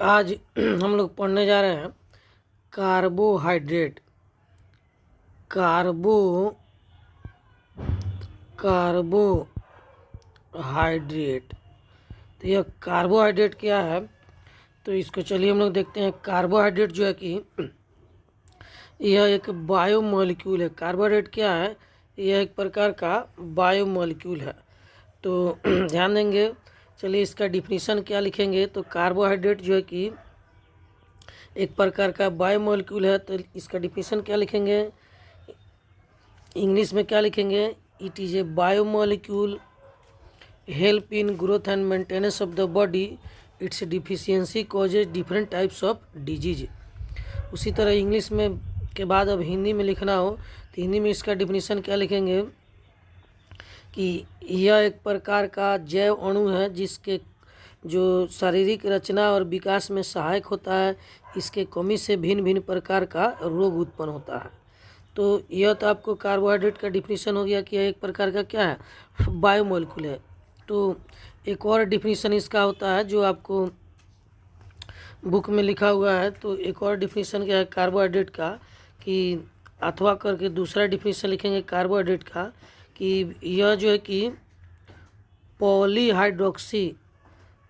आज हम लोग पढ़ने जा रहे हैं कार्बोहाइड्रेट। कार्बोहाइड्रेट तो यह कार्बोहाइड्रेट क्या है, तो इसको चलिए हम लोग देखते हैं। कार्बोहाइड्रेट जो है कि यह एक बायोमॉलिक्यूल है। कार्बोहाइड्रेट क्या है? यह एक प्रकार का बायोमॉलिक्यूल है। तो ध्यान देंगे। चलिए इसका डिफिनीशन क्या लिखेंगे। तो कार्बोहाइड्रेट जो है कि एक प्रकार का बायोमॉलिक्यूल है, तो इसका डिफिनीशन क्या लिखेंगे, इंग्लिश में क्या लिखेंगे? It is a biomolecule help in growth and maintenance of the body. It's deficiency causes different types of disease. उसी तरह इंग्लिश में के बाद अब हिंदी में लिखना हो तो हिंदी में इसका डिफिनीशन क्या लिखेंगे कि यह एक प्रकार का जैव अणु है जिसके जो शारीरिक रचना और विकास में सहायक होता है। इसके कमी से भिन्न भिन्न प्रकार का रोग उत्पन्न होता है। तो यह तो आपको कार्बोहाइड्रेट का डिफिनीशन हो गया कि यह एक प्रकार का क्या है, बायोमॉलिक्यूल है। तो एक और डिफिनीशन इसका होता है जो आपको बुक में लिखा हुआ है। तो एक और डिफिनीशन क्या है कार्बोहाइड्रेट का, कि अथवा करके दूसरा डिफिनीशन लिखेंगे कार्बोहाइड्रेट का कि यह जो है कि पॉलीहाइड्रोक्सी,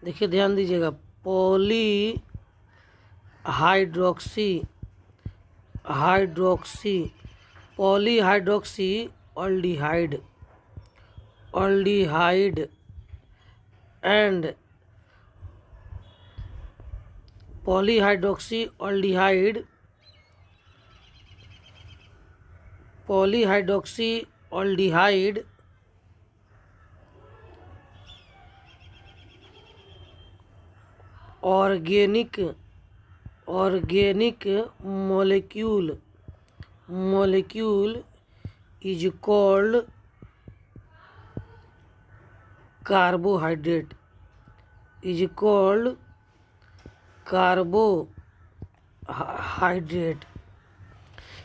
देखिए ध्यान दीजिएगा, polyhydroxy aldehyde and polyhydroxy organic molecule is called carbohydrate।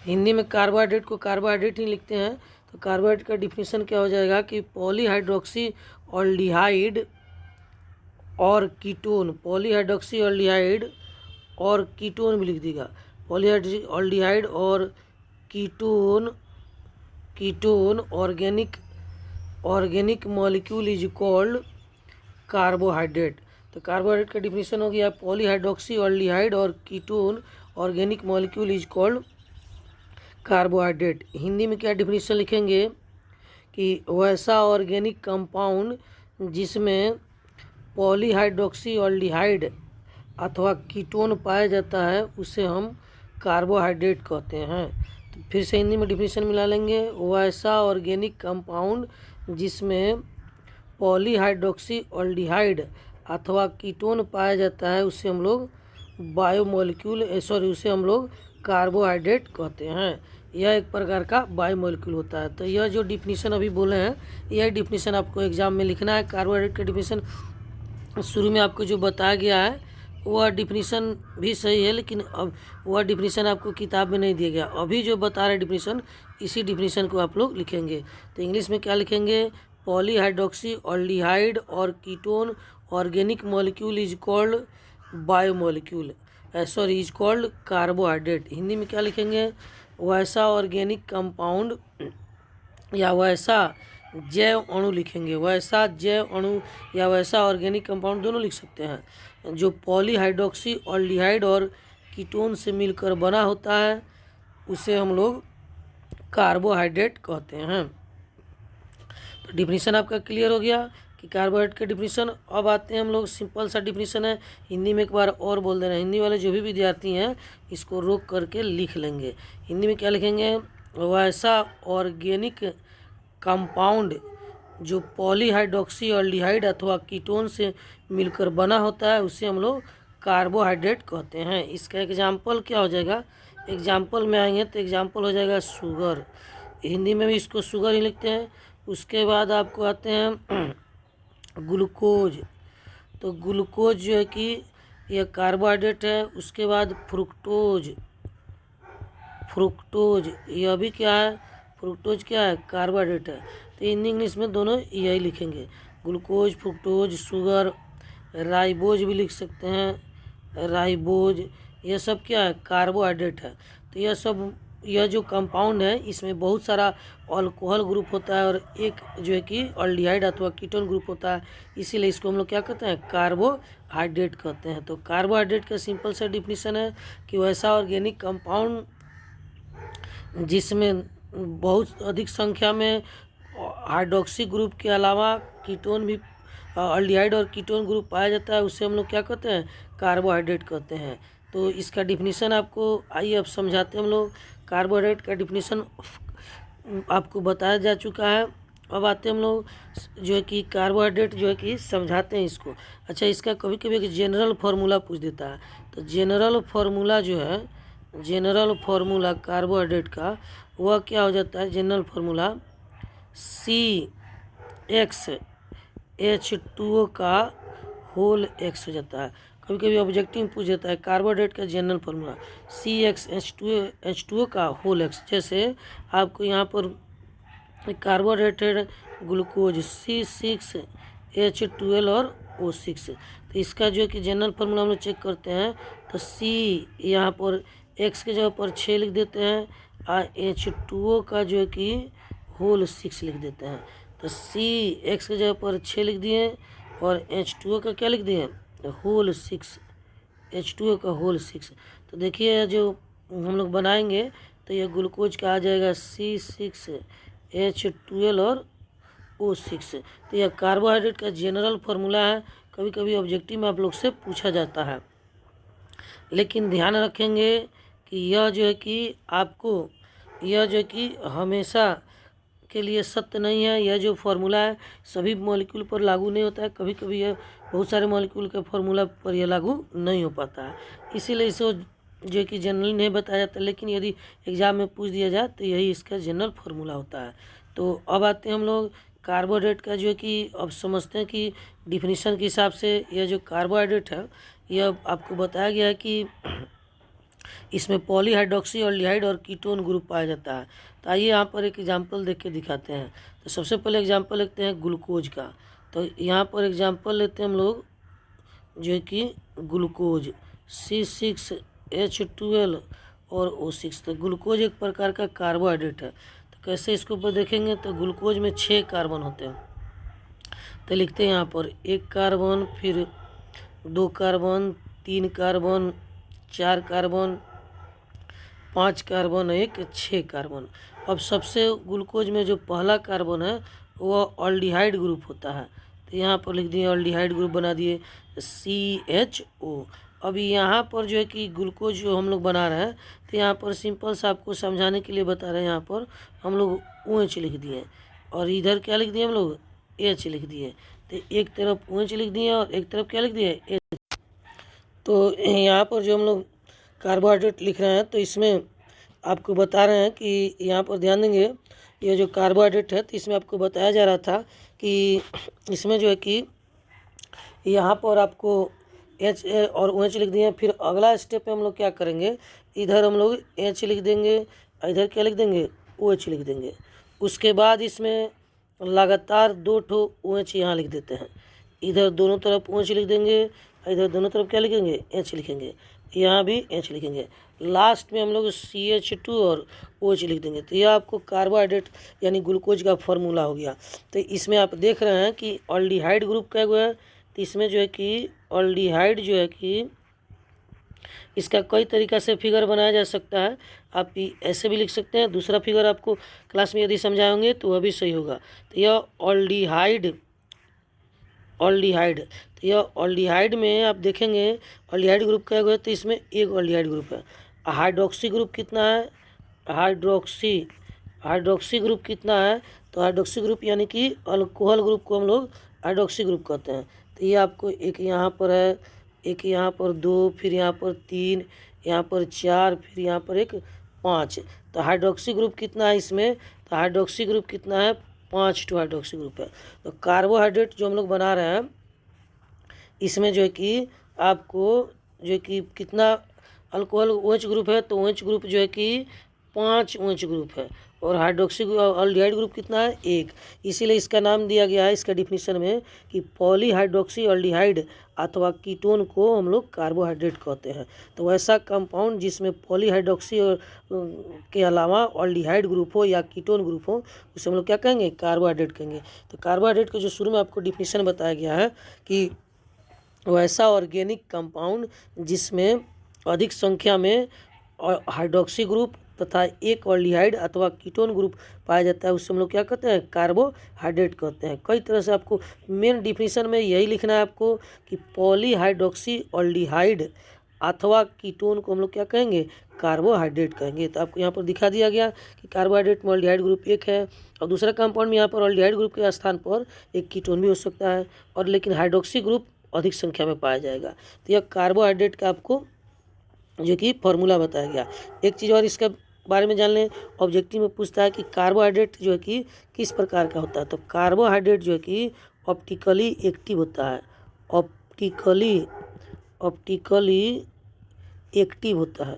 Hindi में कार्बोहाइड्रेट को कार्बोहाइड्रेट ही लिखते हैं। तो कार्बोहाइड्रेट का डिफिनीशन क्या हो जाएगा कि पॉलीहाइड्रोक्सी ऑल्डिहाइड और कीटोन भी लिख देगा। पॉलीहाइड्रोक्सी और ketone organic molecule is called carbohydrate. तो कार्बोहाइड्रेट का डिफिनीशन हो गया पॉलीहाइड्रोक्सी ऑल्डिहाइड और ketone organic molecule is called carbohydrate. Hindi में क्या डिफिनीशन लिखेंगे कि वैसा ऑर्गेनिक कंपाउंड जिसमें पॉलीहाइड्रोक्सी ऑल्डिहाइड अथवा कीटोन पाया जाता है उसे हम कार्बोहाइड्रेट कहते हैं। तो फिर से हिंदी में डिफिनीशन मिला लेंगे, वैसा ऑर्गेनिक कंपाउंड जिसमें पॉलीहाइड्रोक्सी ऑल्डिहाइड अथवा कीटोन पाया जाता है उसे हम लोग उसे हम लोग कार्बोहाइड्रेट कहते हैं। यह एक प्रकार का बायोमॉलिक्यूल होता है। तो यह जो डिफिनीशन अभी बोले हैं, यह डिफिनीशन आपको एग्जाम में लिखना है। कार्बोहाइड्रेट का डिफिनीशन शुरू में आपको जो बताया गया है वह डिफिनीशन भी सही है, लेकिन अब वह डिफिनीशन आपको किताब में नहीं दिया गया। अभी जो बता रहे डिफिनीशन, इसी डिफिनीशन को आप लोग लिखेंगे। तो इंग्लिश में क्या लिखेंगे? पॉलीहाइड्रोक्सी ऑल्डिहाइड और ketone organic molecule is called is called carbohydrate. Hindi में क्या लिखेंगे? वैसा ऑर्गेनिक कंपाउंड या वैसा जैव अणु लिखेंगे। वैसा जैव अणु या वैसा ऑर्गेनिक कंपाउंड दोनों लिख सकते हैं जो पॉलीहाइड्रोक्सी ऑल्डिहाइड और कीटोन से मिलकर बना होता है उसे हम लोग कार्बोहाइड्रेट कहते हैं। तो डिफिनीशन आपका क्लियर हो गया कि कार्बोहाइड्रेट का डिफिनीशन। अब आते हैं हम लोग, सिंपल सा डिफिनीशन है, हिंदी में एक बार और बोल देना। हिंदी वाले जो भी विद्यार्थी हैं इसको रोक करके लिख लेंगे। हिंदी में क्या लिखेंगे? वैसा ऑर्गेनिक कंपाउंड जो पॉलीहाइड्रोक्सी ऑल्डिहाइड अथवा कीटोन से मिलकर बना होता है उसे हम लोग कार्बोहाइड्रेट कहते हैं। इसका एग्जाम्पल क्या हो जाएगा? एग्जाम्पल में आएंगे तो एग्जाम्पल हो जाएगा शुगर। हिंदी में भी इसको शुगर ही लिखते हैं। उसके बाद आपको आते हैं ग्लूकोज। तो ग्लूकोज जो है कि यह कार्बोहाइड्रेट है। उसके बाद फ्रुक्टोज यह भी क्या है? फ्रुक्टोज क्या है? कार्बोहाइड्रेट है। तो हिंदी इंग्लिश में दोनों यही लिखेंगे, ग्लूकोज, फ्रुक्टोज, शुगर। राइबोज भी लिख सकते हैं, राइबोज, यह सब क्या है, कार्बोहाइड्रेट है। तो यह जो कंपाउंड है इसमें बहुत सारा अल्कोहल ग्रुप होता है और एक जो है कि ऑल्डिहाइड अथवा कीटोन ग्रुप होता है, इसीलिए इसको हम लोग क्या कहते हैं, कार्बोहाइड्रेट कहते हैं। तो कार्बोहाइड्रेट का सिंपल सा डिफिनीशन है कि वैसा ऑर्गेनिक कंपाउंड जिसमें बहुत अधिक संख्या में हाइड्रोक्सी ग्रुप के अलावा कीटोन भी, ऑल्डिहाइड और कीटोन ग्रुप पाया जाता है, उससे हम लोग क्या कहते हैं, कार्बोहाइड्रेट कहते हैं। तो इसका डिफिनीशन आपको आइए अब समझाते हैं हम लोग। कार्बोहाइड्रेट का डिफिनीशन आपको बताया जा चुका है। अब आते हैं हम लोग जो है कि कार्बोहाइड्रेट जो है कि समझाते हैं इसको। अच्छा, इसका कभी कभी एक जनरल फार्मूला पूछ देता है। तो जनरल फार्मूला जो है, जनरल फार्मूला कार्बोहाइड्रेट का वह क्या हो जाता है, जनरल फार्मूला CH2O का होल एक्स हो जाता है। कभी कभी ऑब्जेक्टिव में पूछ देता है कार्बोहाइड्रेट का जनरल फार्मूला CHH2O का होल एक्स। जैसे आपको यहाँ पर कार्बोहाइड्रेटेड ग्लूकोज C6H12 और O6, तो इसका जो है कि जनरल फार्मूला हम लोग चेक करते हैं। तो C यहाँ पर X के जगह पर 6 लिख देते हैं और H2O का जो है कि होल 6 लिख देते हैं। तो C X के जगह पर 6 लिख दिए और H2O का क्या लिख दिए, होल 6, H2O का होल 6। तो देखिए जो हम लोग बनाएंगे तो यह ग्लूकोज का आ जाएगा C6H12 और O6। तो यह कार्बोहाइड्रेट का जनरल फार्मूला है। कभी कभी ऑब्जेक्टिव में आप लोग से पूछा जाता है, लेकिन ध्यान रखेंगे कि यह जो है कि आपको, यह जो है कि हमेशा के लिए सत्य नहीं है। यह जो फार्मूला है सभी मॉलिक्यूल पर लागू नहीं होता है, कभी कभी यह बहुत सारे मॉलिक्यूल के फार्मूला पर यह लागू नहीं हो पाता है, इसीलिए इसको जो है कि जनरली नहीं बताया जाता। लेकिन यदि एग्जाम में पूछ दिया जाए तो यही इसका जनरल फार्मूला होता है। तो अब आते हैं हम लोग कार्बोहाइड्रेट का जो है कि अब समझते हैं कि डिफिनीशन के हिसाब से यह जो कार्बोहाइड्रेट है यह आपको बताया गया है कि इसमें पॉलीहाइड्रोक्सी ऑल्डिहाइड और कीटोन ग्रुप पाया जाता है। तो आइए यहाँ पर एक एग्जांपल देख के दिखाते हैं। तो सबसे पहले एग्जांपल लेते हैं ग्लूकोज का। तो यहाँ पर एग्जांपल लेते हैं हम लोग जो है कि ग्लूकोज C6H12 और O6। तो ग्लूकोज एक प्रकार का कार्बोहाइड्रेट है। तो कैसे इसके ऊपर देखेंगे, तो ग्लूकोज में 6 कार्बन होते हैं। तो लिखते हैं यहाँ पर 1 कार्बन, फिर 2 carbon, 3 carbon, 4 carbon, 5 carbon, 6 carbon. अब सबसे ग्लूकोज में जो पहला कार्बन है वह ऑल्डिहाइड ग्रुप होता है। तो यहाँ पर लिख दिए ऑल्डिहाइड ग्रुप बना दिए CHO। अभी यहाँ पर जो है कि ग्लूकोज जो हम लोग बना रहे हैं, तो यहाँ पर सिंपल सा आपको समझाने के लिए बता रहे हैं। यहाँ पर हम लोग OH लिख दिए और इधर क्या लिख दिए, हम लोग H लिख दिए। तो एक तरफ OH लिख दिए और एक तरफ क्या लिख दिए, H। तो यहाँ पर जो हम लोग कार्बोहाइड्रेट लिख रहे हैं तो इसमें आपको बता रहे हैं कि यहाँ पर ध्यान देंगे, ये जो कार्बोहाइड्रेट है तो इसमें आपको बताया जा रहा था कि इसमें जो है कि यहाँ पर आपको H और OH लिख दिए। फिर अगला स्टेप में हम लोग क्या करेंगे, इधर हम लोग H लिख देंगे, इधर क्या लिख देंगे, OH लिख देंगे। उसके बाद इसमें लगातार 2 ठो OH यहाँ लिख देते हैं। इधर दोनों तरफ OH लिख देंगे, इधर दोनों तरफ क्या लिखेंगे, H लिखेंगे, यहाँ भी H लिखेंगे। लास्ट में हम लोग CH2 और OH लिख देंगे। तो यह आपको कार्बोहाइड्रेट यानी ग्लूकोज का फार्मूला हो गया। तो इसमें आप देख रहे हैं कि ऑल्डिहाइड ग्रुप का है, तो इसमें जो है कि ऑल्डिहाइड जो है कि इसका कई तरीक़ा से फिगर बनाया जा सकता है। आप ऐसे भी लिख सकते हैं, दूसरा फिगर आपको क्लास में यदि समझाएंगे तो वह भी सही होगा। तो यह ऑल्डिहाइड, तो यह ऑल्डिहाइड में आप देखेंगे ऑल्डिहाइड ग्रुप का है, तो इसमें एक ऑल्डिहाइड ग्रुप है। हाइड्रोक्सी ग्रुप कितना है, हाइड्रोक्सी ग्रुप कितना है, तो हाइड्रोक्सी ग्रुप यानी कि अल्कोहल ग्रुप को हम लोग हाइड्रोक्सी ग्रुप कहते हैं। तो ये आपको एक यहाँ पर है, एक यहाँ पर 2, फिर यहाँ पर 3, यहाँ पर 4, फिर यहाँ पर एक 5। तो हाइड्रोक्सी ग्रुप कितना है इसमें, तो हाइड्रोक्सी ग्रुप कितना है, 5 ठो हाइड्रोक्सी ग्रुप है। तो कार्बोहाइड्रेट जो हम लोग बना रहे हैं इसमें जो है कि आपको जो है कि कितना अल्कोहल OH ग्रुप है, तो OH ग्रुप जो है कि 5 OH ग्रुप है और हाइड्रोक्सी अल्डिहाइड ग्रुप कितना है 1। इसीलिए इसका नाम दिया गया है इसका डिफिनीशन में कि पॉलीहाइड्रोक्सी अल्डिहाइड अथवा कीटोन को हम लोग कार्बोहाइड्रेट कहते हैं। तो वैसा कंपाउंड जिसमें पॉलीहाइड्रोक्सी के अलावा अल्डिहाइड ग्रुप हो या कीटोन ग्रुप हो उसे हम लोग क्या कहेंगे, कार्बोहाइड्रेट कहेंगे। तो कार्बोहाइड्रेट का जो शुरू में आपको डिफिनीशन बताया गया है कि वैसा ऑर्गेनिक कंपाउंड जिसमें अधिक संख्या में हाइड्रोक्सी ग्रुप तथा एक अल्डिहाइड अथवा कीटोन ग्रुप पाया जाता है उसे हम लोग क्या कहते हैं, कार्बोहाइड्रेट कहते हैं। कई तरह से आपको मेन डिफिनीशन में यही लिखना है आपको कि पॉलीहाइड्रोक्सी अल्डिहाइड अथवा कीटोन को हम लोग क्या कहेंगे, कार्बोहाइड्रेट कहेंगे। तो आपको यहाँ पर दिखा दिया गया कि कार्बोहाइड्रेट में अल्डिहाइड ग्रुप 1 है और दूसरा कंपाउंड में यहाँ पर अल्डिहाइड ग्रुप के स्थान पर एक कीटोन भी हो सकता है और लेकिन हाइड्रोक्सी ग्रुप अधिक संख्या में पाया जाएगा। तो यह कार्बोहाइड्रेट का आपको जो कि फॉर्मूला बताया गया। एक चीज़ और इसके बारे में जान लें, ऑब्जेक्टिव में पूछता है कि कार्बोहाइड्रेट जो है कि किस प्रकार का होता है। तो कार्बोहाइड्रेट जो है कि ऑप्टिकली एक्टिव होता है, ऑप्टिकली एक्टिव होता है,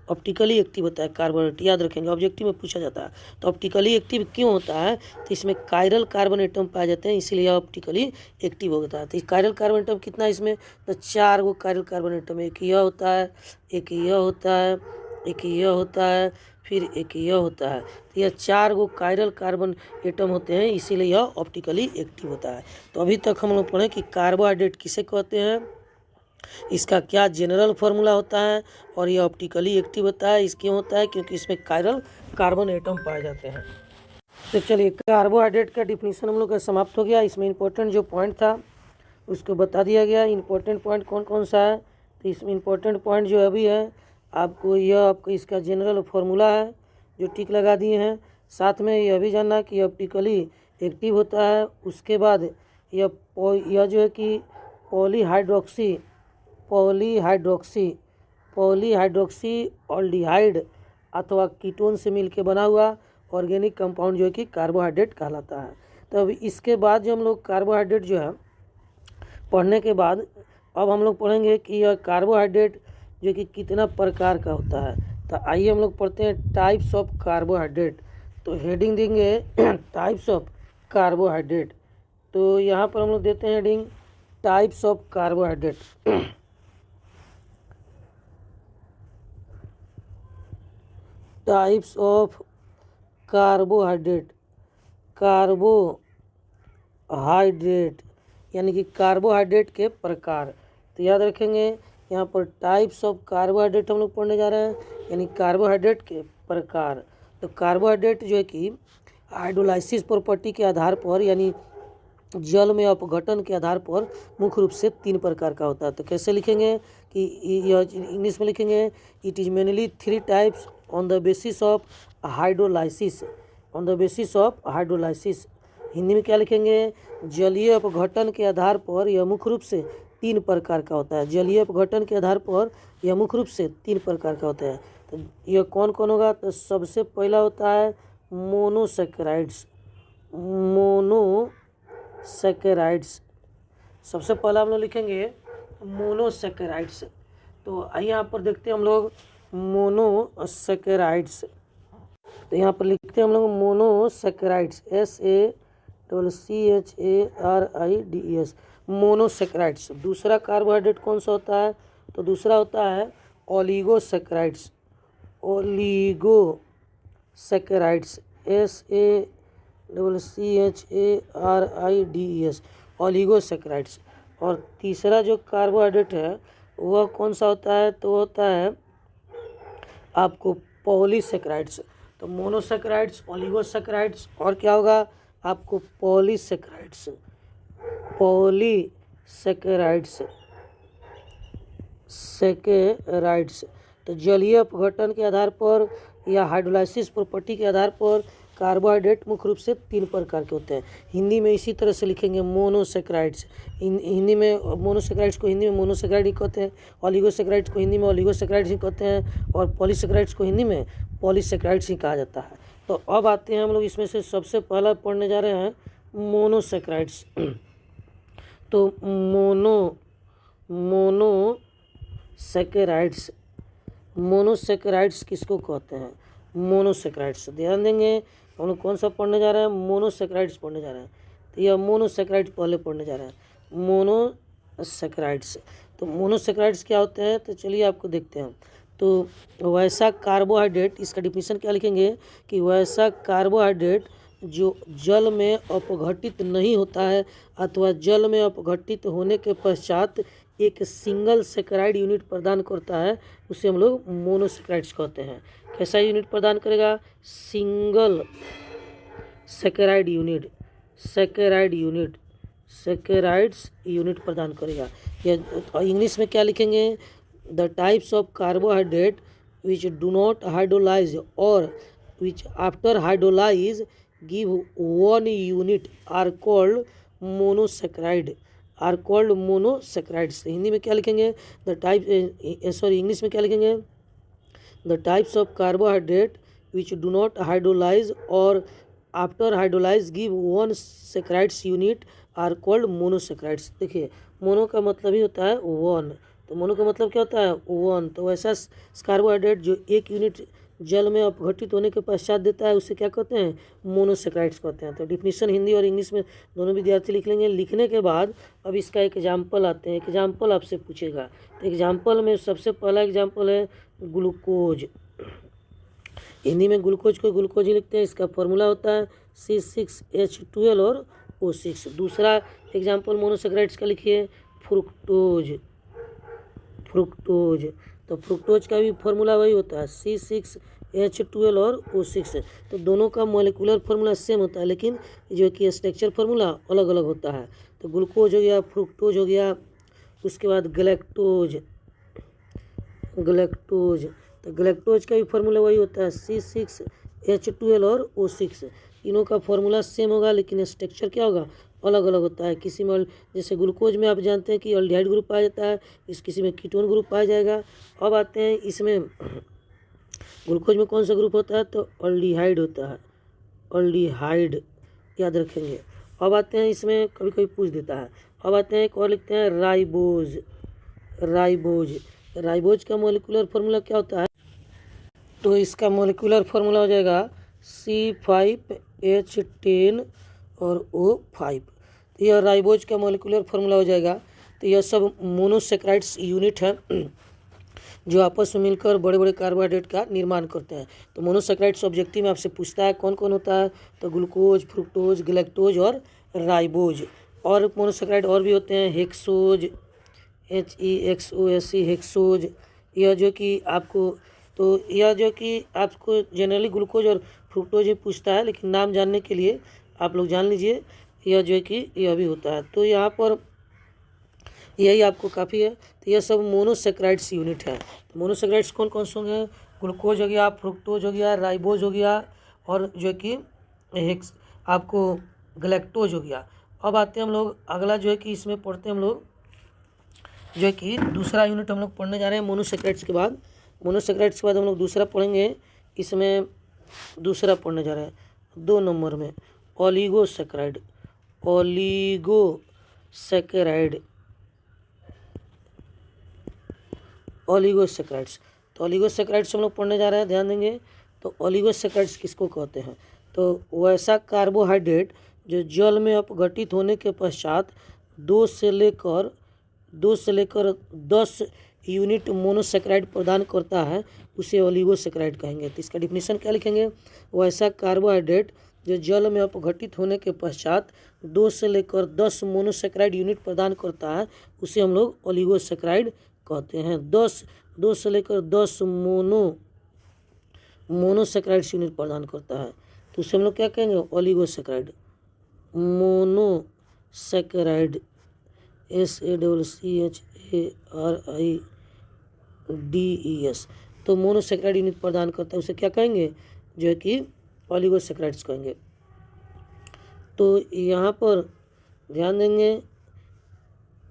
ऑप्टिकली एक्टिव होता है कार्बोहाइड्रेट, याद रखेंगे ऑब्जेक्टिव में पूछा जाता है। तो ऑप्टिकली एक्टिव क्यों होता है, तो इसमें कायरल कार्बन एटम पाए जाते हैं इसलिए यह ऑप्टिकली एक्टिव होता है। तो कायरल कार्बन एटम कितना है इसमें, तो 4 गो कायरल कार्बन एटम, एक यह होता है, एक यह होता है, एक यह होता है, फिर एक यह होता है। तो यह 4 गो कायरल कार्बन एटम होते हैं इसीलिए यह ऑप्टिकली एक्टिव होता है। तो अभी तक हम लोग पढ़े कि कार्बोहाइड्रेट किसे कहते हैं, इसका क्या जनरल फार्मूला होता है और यह ऑप्टिकली एक्टिव होता है। क्यों होता है, क्योंकि इसमें कायरल कार्बन एटम पाए जाते हैं। तो चलिए कार्बोहाइड्रेट का डिफिनीशन हम लोग का समाप्त हो गया। इसमें इंपॉर्टेंट जो पॉइंट था उसको बता दिया गया। इंपॉर्टेंट पॉइंट कौन कौन सा है, तो इसमें इंपॉर्टेंट पॉइंट जो अभी है आपको यह आपको इसका जनरल फार्मूला है जो टिक लगा दिए हैं। साथ में यह भी जानना कि ऑप्टिकली एक्टिव होता है। उसके बाद यह जो है कि पॉलीहाइड्रोक्सी अल्डिहाइड अथवा कीटोन से मिलकर बना हुआ ऑर्गेनिक कंपाउंड जो है कि कार्बोहाइड्रेट कहलाता है। तो अब इसके बाद जो हम लोग कार्बोहाइड्रेट जो है पढ़ने के बाद अब हम लोग पढ़ेंगे कि यह कार्बोहाइड्रेट जो कि कितना प्रकार का होता है। तो आइए हम लोग पढ़ते हैं टाइप्स ऑफ कार्बोहाइड्रेट। तो हेडिंग देंगे टाइप्स ऑफ कार्बोहाइड्रेट। तो यहाँ पर हम लोग देते हैं heading types of carbohydrate. Types of carbohydrate, carbohydrate यानी कि कार्बोहाइड्रेट के प्रकार। तो याद रखेंगे यहाँ पर टाइप्स ऑफ कार्बोहाइड्रेट हम लोग पढ़ने जा रहे हैं यानी कार्बोहाइड्रेट के प्रकार। तो कार्बोहाइड्रेट जो है कि हाइड्रोलाइसिस प्रॉपर्टी के आधार पर यानी जल में अपघटन के आधार पर मुख्य रूप से 3 प्रकार का होता है। तो कैसे लिखेंगे कि यह इंग्लिश में लिखेंगे it is mainly 3 types on the basis of hydrolysis, on the basis of hydrolysis. Hindi में क्या लिखेंगे, जलीय अपघटन के आधार पर यह मुख्य रूप से 3 प्रकार का होता है। जलीय अपघटन के आधार पर यह मुख्य रूप से 3 प्रकार का होता है। तो यह कौन कौन होगा, तो सबसे पहला होता है मोनोसैकेराइड्स। मोनोसैकेराइड्स सबसे पहला हम लोग लिखेंगे मोनोसैकेराइड्स। तो आइए यहाँ पर देखते हैं हम लोग मोनोसैकेराइड्स। तो यहाँ पर लिखते हैं हम लोग मोनोसैकेराइड्स, SACCHARIDES, मोनोसैकेराइड्स। दूसरा कार्बोहाइड्रेट कौन सा होता है, तो दूसरा होता है ओलिगोसैकेराइड्स, ओलिगोसैकेराइड्स, SACCHARIDES, ओलिगोसैकेराइड्स। और तीसरा जो कार्बोहाइड्रेट है वह कौन सा होता है, तो होता है आपको पॉलीसैकेराइड्स। तो मोनोसैकेराइड्स, ओलिगोसैकेराइड्स और क्या होगा आपको पॉलीसैकेराइड्स, सैकेराइड्स। तो जलीय अपघटन के आधार पर या हाइड्रोलाइसिस प्रॉपर्टी के आधार पर कार्बोहाइड्रेट मुख्य रूप से 3 प्रकार के होते हैं। हिंदी में इसी तरह से लिखेंगे मोनोसैकेराइड्स। हिंदी में मोनोसैकेराइड्स को हिंदी में मोनोसैकेराइड ही कहते हैं, ओलिगोसैकेराइड्स को हिंदी में ओलिगोसैकेराइड्स ही कहते हैं और पॉलीसैकेराइड्स को हिंदी में पॉलीसैकेराइड्स ही कहा जाता है। तो अब आते हैं हम लोग इसमें से सबसे पहला पढ़ने जा रहे हैं मोनोसैकेराइड्स। तो मोनोसैकेराइड्स मोनोसेक्राइड्स किसको कहते हैं? मोनोसेक्राइड्स। ध्यान देंगे हम लोग कौन सा पढ़ने जा रहे हैं? मोनोसेक्राइड्स पढ़ने जा रहे हैं। तो यह मोनोसेक्राइड पहले पढ़ने जा रहे हैं, मोनोसेक्राइड्स। तो मोनोसेक्राइड्स क्या होते हैं? तो चलिए आपको देखते हैं। तो वैसा कार्बोहाइड्रेट, इसका डिफिनीशन क्या लिखेंगे कि वैसा कार्बोहाइड्रेट जो जल में अपघटित नहीं होता है अथवा जल में अपघटित होने के पश्चात एक सिंगल सेक्राइड यूनिट प्रदान करता है, उसे हम लोग मोनोसेक्राइड्स कहते हैं। कैसा यूनिट प्रदान करेगा? Single saccharide unit, saccharides unit प्रदान करेगा। या इंग्लिश में क्या लिखेंगे? The types of carbohydrate which do not hydrolyse और which after hydrolyse give one unit are called monosaccharide, are called monosaccharides. Hindi में क्या लिखेंगे? इंग्लिश में क्या लिखेंगे? The types of carbohydrate which do not hydrolyse और after hydrolyse give one saccharides unit are called monosaccharides. देखिए mono का मतलब ही होता है वन, तो मोनो का मतलब क्या होता है? वन। तो वैसा कार्बोहाइड्रेट जो एक यूनिट जल में अपघटित होने के पश्चात देता है उसे क्या कहते हैं? मोनोसेक्राइड्स कहते हैं। तो डिफिनीशन हिंदी और इंग्लिश में दोनों विद्यार्थी लिख लेंगे। लिखने के बाद अब इसका एक एग्जाम्पल आते हैं, एग्जाम्पल आपसे पूछेगा। तो एग्जाम्पल में सबसे पहला एग्जाम्पल है ग्लूकोज। हिंदी में ग्लूकोज को ग्लूकोज ही लिखते हैं। इसका फॉर्मूला होता है C6H12 और O6। दूसरा एग्जाम्पल मोनोसेक्राइड्स का लिखिए फ्रुक्टोज। तो फ्रुक्टोज का भी फॉर्मूला वही होता है C6H12 और O6। तो दोनों का मॉलिक्यूलर फार्मूला सेम होता है, लेकिन जो कि स्ट्रक्चर फार्मूला अलग अलग होता है। तो ग्लूकोज हो गया, फ्रुक्टोज हो गया, उसके बाद गैलेक्टोज। तो गैलेक्टोज का भी फार्मूला वही होता है C6H12 और O6। तीनों का फार्मूला सेम होगा, लेकिन स्ट्रक्चर क्या होगा? अलग अलग होता है। किसी में जैसे ग्लूकोज में आप जानते हैं कि अल्डिहाइड ग्रुप पाया जाता है, किसी में कीटोन ग्रुप पाया जाएगा। अब आते हैं इसमें ग्लूकोज में कौन सा ग्रुप होता है? तो अल्डिहाइड होता है, अल्डिहाइड याद रखेंगे। अब आते हैं इसमें कभी कभी पूछ देता है। अब आते हैं एक और लिखते हैं राइबोज का मॉलिक्यूलर फार्मूला क्या होता है? तो इसका मॉलिक्यूलर फार्मूला हो जाएगा C5H10 और O5। तो यह राइबोज का मॉलिक्यूलर फार्मूला हो जाएगा। तो यह सब मोनोसेक्राइड्स यूनिट है जो आपस में मिलकर बड़े बड़े कार्बोहाइड्रेट का निर्माण करते हैं। तो मोनोसेक्राइड्स ऑब्जेक्टिव में आपसे पूछता है कौन कौन होता है? तो ग्लूकोज, फ्रुक्टोज, गैलेक्टोज और राइबोज। और मोनोसेक्राइड और भी होते हैं, हेक्सोज, HEXOSE, हेक्सोज। यह जो कि आपको जनरली ग्लूकोज और फ्रुक्टोज ही पूछता है, लेकिन नाम जानने के लिए आप लोग जान लीजिए यह जो है कि यह भी होता है। तो यहाँ पर यही आपको काफ़ी है। तो यह सब मोनोसेक्राइड्स यूनिट है। तो मोनोसेक्राइड्स कौन कौन से होंगे? ग्लूकोज हो गया, फ्रुक्टोज हो गया, राइबोज हो गया और जो कि आपको गैलेक्टोज हो गया। अब आते हैं हम लोग अगला जो है कि इसमें पढ़ते हैं हम लोग जो है कि दूसरा यूनिट हम लोग पढ़ने जा रहे हैं मोनोसेक्राइड्स के बाद। मोनोसेक्राइड्स के बाद हम लोग दूसरा पढ़ेंगे। इसमें दूसरा पढ़ने जा रहे हैं 2 नंबर में ओलिगोसेक्राइड। तो ओलिगोसेक्राइड्स हम लोग पढ़ने जा रहे हैं, ध्यान देंगे। तो ओलिगोसेक्राइड्स किसको कहते हैं? तो वैसा कार्बोहाइड्रेट जो जल में अपघटित होने के पश्चात 2 से लेकर 10 यूनिट मोनोसेक्राइड प्रदान करता है, उसे ओलिगोसेक्राइड कहेंगे। तो इसका डिफिनीशन क्या लिखेंगे? वैसा कार्बोहाइड्रेट जो जल में अपघटित होने के पश्चात 2 से लेकर 10 मोनोसेक्राइड यूनिट प्रदान करता है, उसे हम लोग ओलिगोसेक्राइड कहते हैं। 2 से लेकर 10 मोनोसेक्राइड्स यूनिट प्रदान करता है, तो उसे हम लोग क्या कहेंगे? ओलिगोसेक्राइड। Monosaccharide SACCHARIDES। तो मोनोसेक्राइड यूनिट प्रदान करता है, उसे क्या कहेंगे? जो है कि ओलिगोसेक्राइड्स कहेंगे। तो यहाँ पर ध्यान देंगे,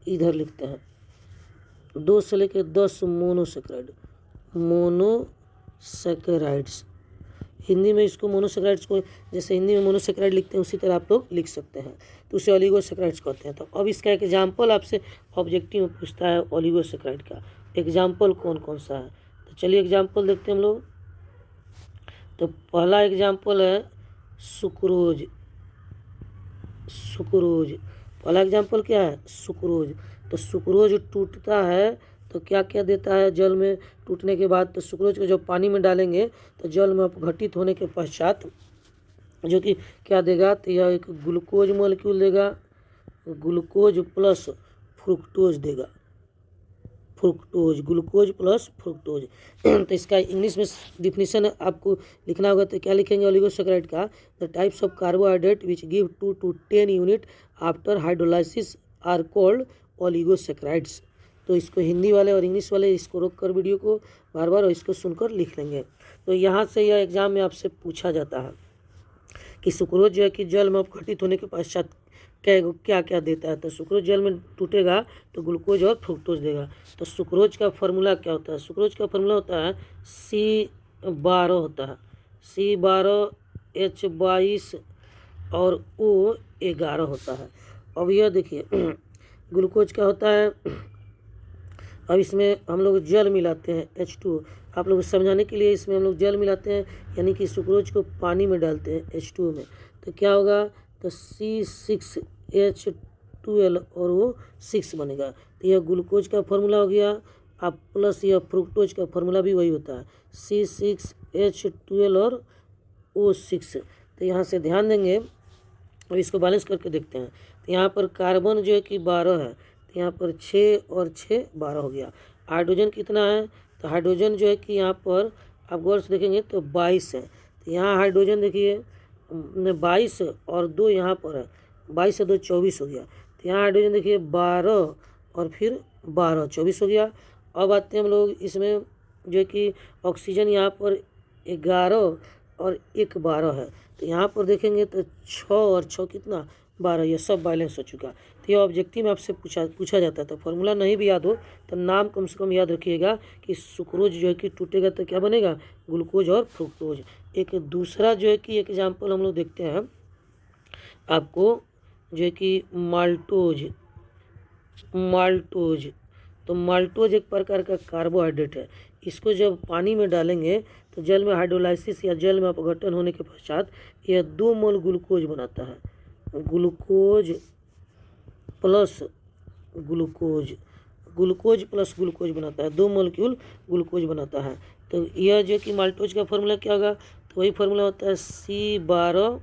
इधर लिखते हैं 2 से लेकर 10 मोनोसेक्राइड्स। हिंदी में इसको मोनोसेक्राइड्स को जैसे हिंदी में मोनोसेक्राइड लिखते हैं उसी तरह आप लोग लिख सकते हैं, तो उसे ओलिगोसेक्राइड्स कहते हैं। तो अब इसका एक एग्जाम्पल आपसे ऑब्जेक्टिव में पूछता है ओलिगोसेक्राइड का। एग्जाम्पल कौन कौन सा है? तो चलिए एग्जाम्पल देखते हैं हम लोग। तो पहला एग्जाम्पल है सुक्रोज। सुक्रोज पहला एग्जाम्पल क्या है? सुक्रोज। तो सुक्रोज टूटता है तो क्या क्या देता है जल में टूटने के बाद? तो सुक्रोज को जब पानी में डालेंगे तो जल में अपघटित होने के पश्चात जो कि क्या देगा? तो यह एक ग्लूकोज मॉलिक्यूल देगा, ग्लूकोज प्लस फ्रुक्टोज देगा। Fructose, glucose plus fructose. तो इसका इंग्लिश में डिफिनीशन आपको लिखना होगा। तो क्या लिखेंगे ओलिगोसैकेराइड का? The types of carbohydrate which give 2 to 10 unit after hydrolysis are called oligosaccharides. तो इसको हिंदी वाले और इंग्लिश वाले इसको रोक कर वीडियो को बार बार और इसको सुनकर लिख लेंगे। तो यहाँ से यह एग्जाम में आपसे पूछा जाता है कि सुक्रोज जो है कि जल में अपघटित होने के पश्चात क्या क्या देता है? तो सुक्रोज जल में टूटेगा तो ग्लूकोज और फ्रुक्टोज देगा। तो सुक्रोज का फार्मूला क्या होता है? सुक्रोज का फार्मूला होता है C12 होता है, C12 H22 और O11 होता है। अब यह देखिए ग्लूकोज क्या होता है? अब इसमें हम लोग जल मिलाते हैं H2। आप लोग समझाने के लिए इसमें हम लोग जल मिलाते हैं, यानी कि सुक्रोज को पानी में डालते हैं H2 में। तो क्या होगा? तो C6H12 और वो 6 बनेगा। तो यह ग्लूकोज का फार्मूला हो गया। आप प्लस यह फ्रुक्टोज का फार्मूला भी वही होता है, C6H12 और O6। तो यहाँ से ध्यान देंगे और इसको बैलेंस करके देखते हैं। तो यहाँ पर कार्बन जो है कि 12 है, तो यहाँ पर 6 और 6 12 हो गया। हाइड्रोजन कितना है? तो हाइड्रोजन जो है कि यहाँ पर आप गौर से देखेंगे तो 22 है। तो यहाँ हाइड्रोजन देखिए 22 और 2 यहाँ पर है, 22 से 2 24 हो गया। तो यहाँ हाइड्रोजन देखिए 12 और फिर 12 24 हो गया। अब आते हैं हम लोग इसमें जो कि ऑक्सीजन यहाँ पर 11 और 1 12 है। तो यहाँ पर देखेंगे तो 6 और 6 कितना? 12। ये सब बैलेंस हो चुका। तो ये ऑब्जेक्टिव में आपसे पूछा जाता है। तो फार्मूला नहीं भी याद हो तो नाम कम से कम याद रखिएगा कि सुक्रोज जो है कि टूटेगा तो क्या बनेगा? ग्लूकोज और फ्रुक्टोज। एक दूसरा जो है कि एग्जाम्पल हम लोग देखते हैं आपको, जो है कि माल्टोज। माल्टोज तो माल्टोज एक प्रकार का कार्बोहाइड्रेट है। इसको जब पानी में डालेंगे तो जल में हाइड्रोलाइसिस या जल में अपघटन होने के पश्चात यह 2 मोल ग्लूकोज बनाता है। Glucose plus glucose, glucose plus glucose बनाता है, 2 मोलिक्यूल ग्लूकोज बनाता है। तो यह जो कि माल्टोज का फार्मूला क्या होगा? तो वही फार्मूला होता है C12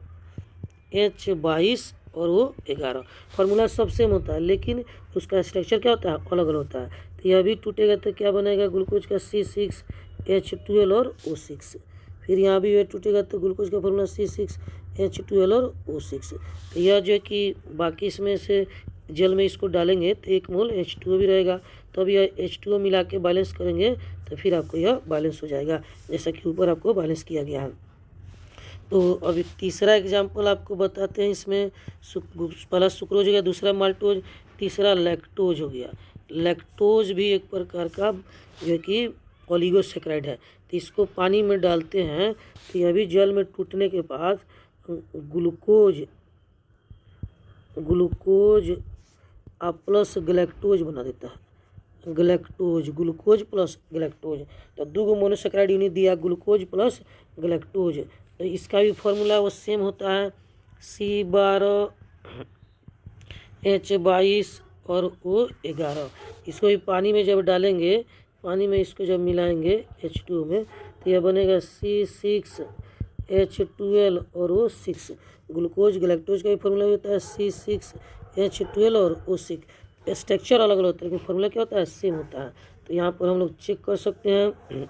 H22 और वो 11। फार्मूला सब सेम होता है लेकिन उसका स्ट्रक्चर क्या होता है? अलग अलग होता है। तो यह भी टूटेगा तो क्या बनेगा? ग्लूकोज का C6H12 और O6। फिर यहाँ भी यह टूटेगा तो ग्लूकोज का फार्मूला C6H12 और O6। तो यह जो है कि बाकी इसमें से जल में इसको डालेंगे तो 1 मोल H2O भी रहेगा। तो अब यह H2O मिला के बैलेंस करेंगे तो फिर आपको यह बैलेंस हो जाएगा, जैसा कि ऊपर आपको बैलेंस किया गया है। तो अभी तीसरा एग्जाम्पल आपको बताते हैं। इसमें पहला सुक्रोज हो गया, दूसरा माल्टोज, तीसरा लैक्टोज हो गया। लैक्टोज भी एक प्रकार का जो है कि ओलिगोसैकेराइड है। तो इसको पानी में डालते हैं तो यह भी जल में टूटने के बाद ग्लूकोज प्लस गैलेक्टोज बना देता है। Galactose, glucose plus galactose. तो 2 मोनोसैकेराइड यूनिट दिया, ग्लूकोज प्लस गैलेक्टोज। तो इसका भी फार्मूला वो सेम होता है, C12 H22 और O11। इसको भी पानी में जब डालेंगे, पानी में इसको जब मिलाएंगे H2 में तो यह बनेगा C6H12 और O6। ग्लूकोज गैलेक्टोज का भी फार्मूला होता है C6H12 और O6। स्ट्रक्चर अलग अलग होता है लेकिन फार्मूला क्या होता है? सेम होता है। तो यहाँ पर हम लोग चेक कर सकते हैं।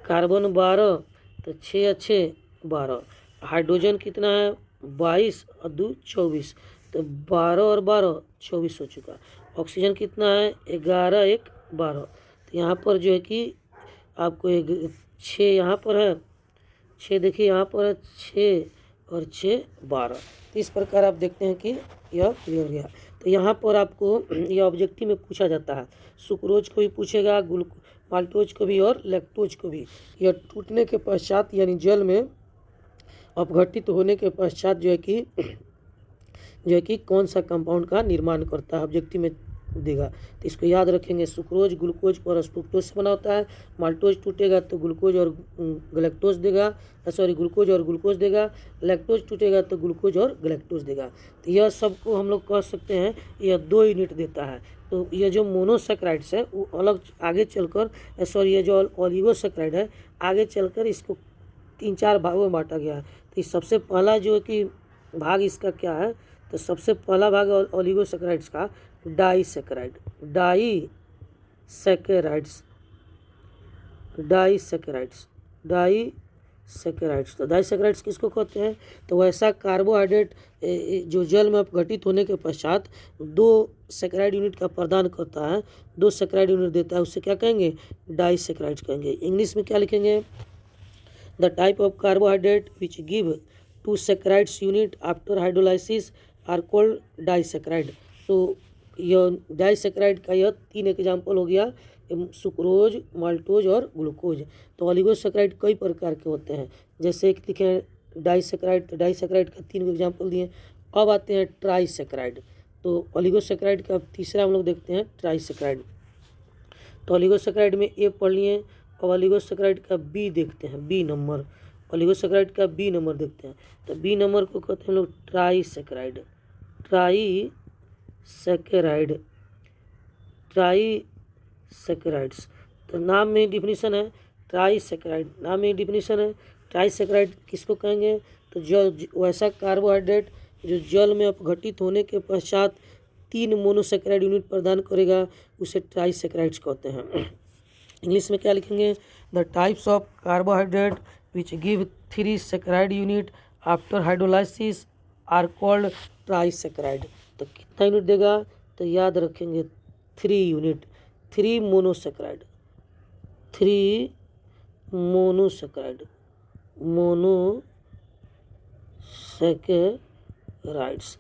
कार्बन 12 तो 6 और 6 12। हाइड्रोजन कितना है? 22 और 2 24। तो 12 और 12 24 हो चुका। ऑक्सीजन कितना है? 11 1 12। तो यहाँ पर जो है कि आपको 6 यहाँ पर है, 6 देखिए यहाँ पर है, 6 और 6 12। तो इस प्रकार आप देखते हैं कि यह क्लियर गया। तो यहाँ पर आपको यह ऑब्जेक्टिव में पूछा जाता है। सुक्रोज को भी पूछेगा, माल्टोज को भी और लैक्टोज को भी। यह टूटने के पश्चात यानी जल में अपघटित होने के पश्चात जो है कि कौन सा कंपाउंड का निर्माण करता है, ऑब्जेक्टिव में देगा। तो इसको याद रखेंगे, सुक्रोज ग्लूकोज और फ्रुक्टोज से बना होता है। माल्टोज टूटेगा तो ग्लूकोज और गलेक्टोज देगा, ग्लूकोज और ग्लूकोज देगा। लैक्टोज टूटेगा तो ग्लूकोज और गलेक्टोज देगा। तो यह सबको हम लोग कह सकते हैं यह 2 यूनिट देता है। तो ये जो मोनोसेक्राइड्स है वो अलग आगे चलकर ये जो ओलिगोसेक्राइड है आगे चलकर इसको 3-4 भागों में बांटा गया है। तो इस सबसे पहला जो कि भाग इसका क्या है, तो सबसे पहला भाग ओलिगोसेक्राइड्स का डाइसेकेराइड, डाइसेकेराइड्स। तो डाइसेकेराइड्स किसको कहते हैं, तो वैसा कार्बोहाइड्रेट जो जल में अपघटित होने के पश्चात 2 सेकेराइड यूनिट का प्रदान करता है, 2 सेकेराइड यूनिट देता है, उससे क्या कहेंगे, डाइसेकेराइड्स कहेंगे। इंग्लिश में क्या लिखेंगे, the type of carbohydrate which give 2 saccharides unit after hydrolysis are called disaccharide. तो यह डाइसेकेराइड का यह 3 एग्जाम्पल हो गया, सुक्रोज, माल्टोज और ग्लूकोज। तो ओलिगोसेक्राइड कई प्रकार के होते हैं, जैसे एक लिखे डाइसेकेराइड, तो डाइसेकेराइड का 3 एग्जाम्पल दिए। अब आते हैं ट्राइसेकेराइड। तो ओलिगोसेक्राइड का तीसरा हम लोग देखते हैं ट्राइसेकेराइड। तो ओलिगोसेक्राइड में ए पढ़ लिए, और ओलिगोसेक्राइड का बी देखते हैं, बी नंबर, ओलिगोसेक्राइड का बी नंबर देखते हैं। तो बी नंबर को कहते हैं हम लोग ट्राइसेकेराइड, ट्राइसेकेराइड्स। तो नाम में डिफिनीशन है ट्राइसेकेराइड, नाम में डिफिनीशन है। ट्राइसेकेराइड किसको कहेंगे, तो जो वैसा कार्बोहाइड्रेट जो जल में अपघटित होने के पश्चात 3 मोनोसेकेराइड यूनिट प्रदान करेगा, उसे ट्राइसेकेराइड्स कहते हैं। इंग्लिश में क्या लिखेंगे, the types of carbohydrate which give 3 saccharide unit after hydrolysis are called trisaccharide. तो कितना यूनिट देगा, तो याद रखेंगे 3 यूनिट, 3 मोनोसेकेराइड, 3 मोनोसेकेराइड्स।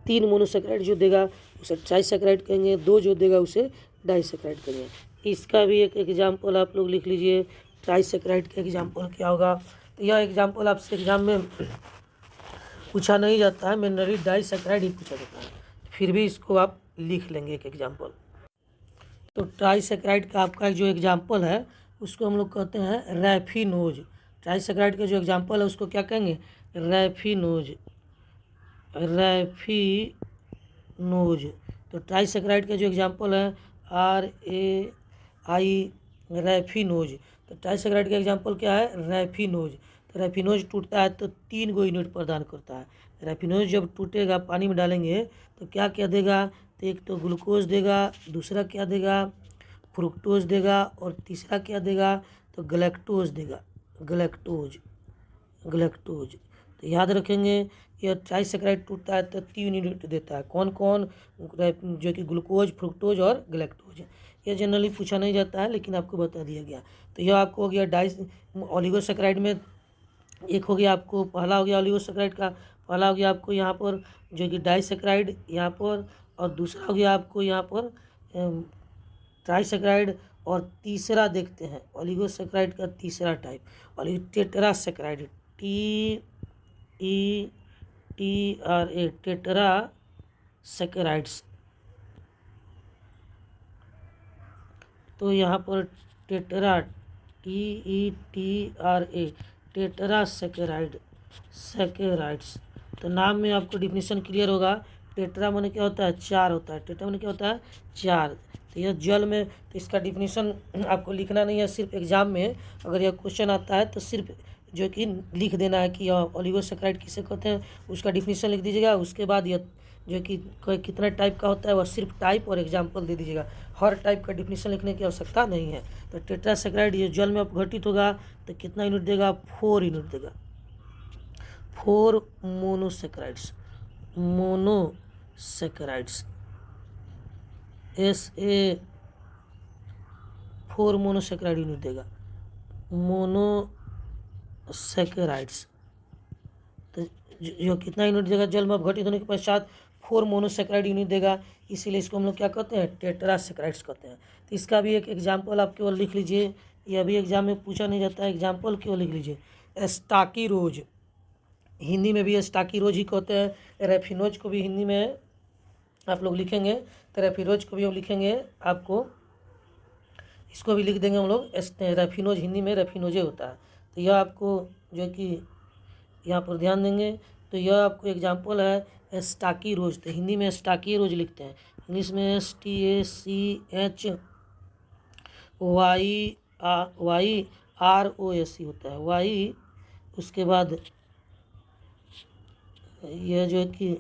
3 मोनोसेकेराइड जो देगा उसे ट्राइसेकेराइड कहेंगे, 2 जो देगा उसे डाइसेकेराइड कहेंगे। इसका भी एक एग्जाम्पल आप लोग लिख लीजिए, ट्राइसेकेराइड का एग्जाम्पल क्या होगा। तो यह एग्जाम्पल आपसे एग्जाम में पूछा नहीं जाता है, मिनरली डाइसेकेराइड ही पूछा जाता है, फिर भी इसको आप लिख लेंगे एक एग्जाम्पल। तो ट्राइसेकेराइड का आपका जो एग्जाम्पल है उसको हम लोग कहते हैं रैफिनोज। ट्राइसेकेराइड का जो एग्जाम्पल है उसको क्या कहेंगे, रैफिनोज। तो ट्राइसेकेराइड का जो एग्जाम्पल है RAI, रैफिनोज। तो ट्राइसेकेराइड का एग्जाम्पल क्या है, रैफिनोज। तो रैफिनोज टूटता है तो 3 गो यूनिट प्रदान करता है। रैफिनोज जब टूटेगा पानी में डालेंगे तो क्या क्या देगा, तो एक तो ग्लूकोज देगा, दूसरा क्या देगा, फ्रुक्टोज देगा, और तीसरा क्या देगा, तो गलेक्टोज देगा, गलेक्टोज। तो याद रखेंगे यह ट्राइसेकेराइड टूटता है तो 3 यूनिट देता है, कौन कौन, जो कि ग्लूकोज, फ्रुक्टोज और गलेक्टोज। यह जनरली पूछा नहीं जाता है लेकिन आपको बता दिया गया। तो यह आपको हो गया ओलिगोसेकेराइड में एक हो गया आपको, पहला हो गया ओलिगोसेकेराइड का, पहला हो गया आपको यहाँ पर जो कि डाइसेकेराइड यहाँ पर, और दूसरा हो गया आपको यहाँ पर ट्राइसेकेराइड, और तीसरा देखते हैं ओलिगोसेकेराइड का तीसरा टाइप टेट्रासेकेराइड, TETRA, टेट्रासेकेराइड्स। तो यहाँ पर टेट्रा, TETRA, टेट्रासेकेराइड्स। तो नाम में आपको डिफिनीशन क्लियर होगा। टेट्रा माने क्या होता है, 4 होता है, टेट्रा माने क्या होता है, 4। तो यह जल में, तो इसका डिफिनीशन आपको लिखना नहीं है, सिर्फ एग्जाम में अगर यह क्वेश्चन आता है तो सिर्फ जो कि लिख देना है कि यह ओलिगोसेकेराइड किसे कहते हैं, उसका डिफिनीशन लिख दीजिएगा। उसके बाद यह जो कि कितना टाइप का होता है वह सिर्फ टाइप और एग्जाम्पल दे दीजिएगा, हर टाइप का डिफिनीशन लिखने की आवश्यकता नहीं है। तो टेट्रासेकेराइड ये जल में अपघटित होगा तो कितना यूनिट देगा, 4 यूनिट देगा, 4 मोनोसेकेराइड्स, SA 4 मोनोसेकेराइड यूनिट देगा, मोनोसेकेराइड्स। तो जो कितना यूनिट देगा, जल में अपघटित होने के पश्चात 4 मोनोसेकेराइड यूनिट देगा, इसीलिए इसको हम लोग क्या कहते हैं, टेट्रासेकेराइड्स कहते हैं। तो इसका भी एक एग्जाम्पल आप केवल लिख लीजिए, यह भी एग्जाम में पूछा नहीं जाता है, एग्जाम्पल केवल लिख लीजिए। स्टाकीरोज, हिंदी में भी स्टाकीरोज ही कहते हैं, रैफिनोज को भी हिंदी में आप लोग लिखेंगे। तो रेफिनोज को भी हम लिखेंगे, आपको इसको भी लिख देंगे हम लोग। रेफिनोज हिंदी में रेफिनोजे होता है। तो यह आपको जो कि यहाँ पर ध्यान देंगे। तो यह आपको एग्जाम्पल है स्टाकी रोज। तो हिंदी में स्टाकी रोज लिखते हैं, इंग्लिश में STACHYROS होता है वाई। उसके बाद यह जो है कि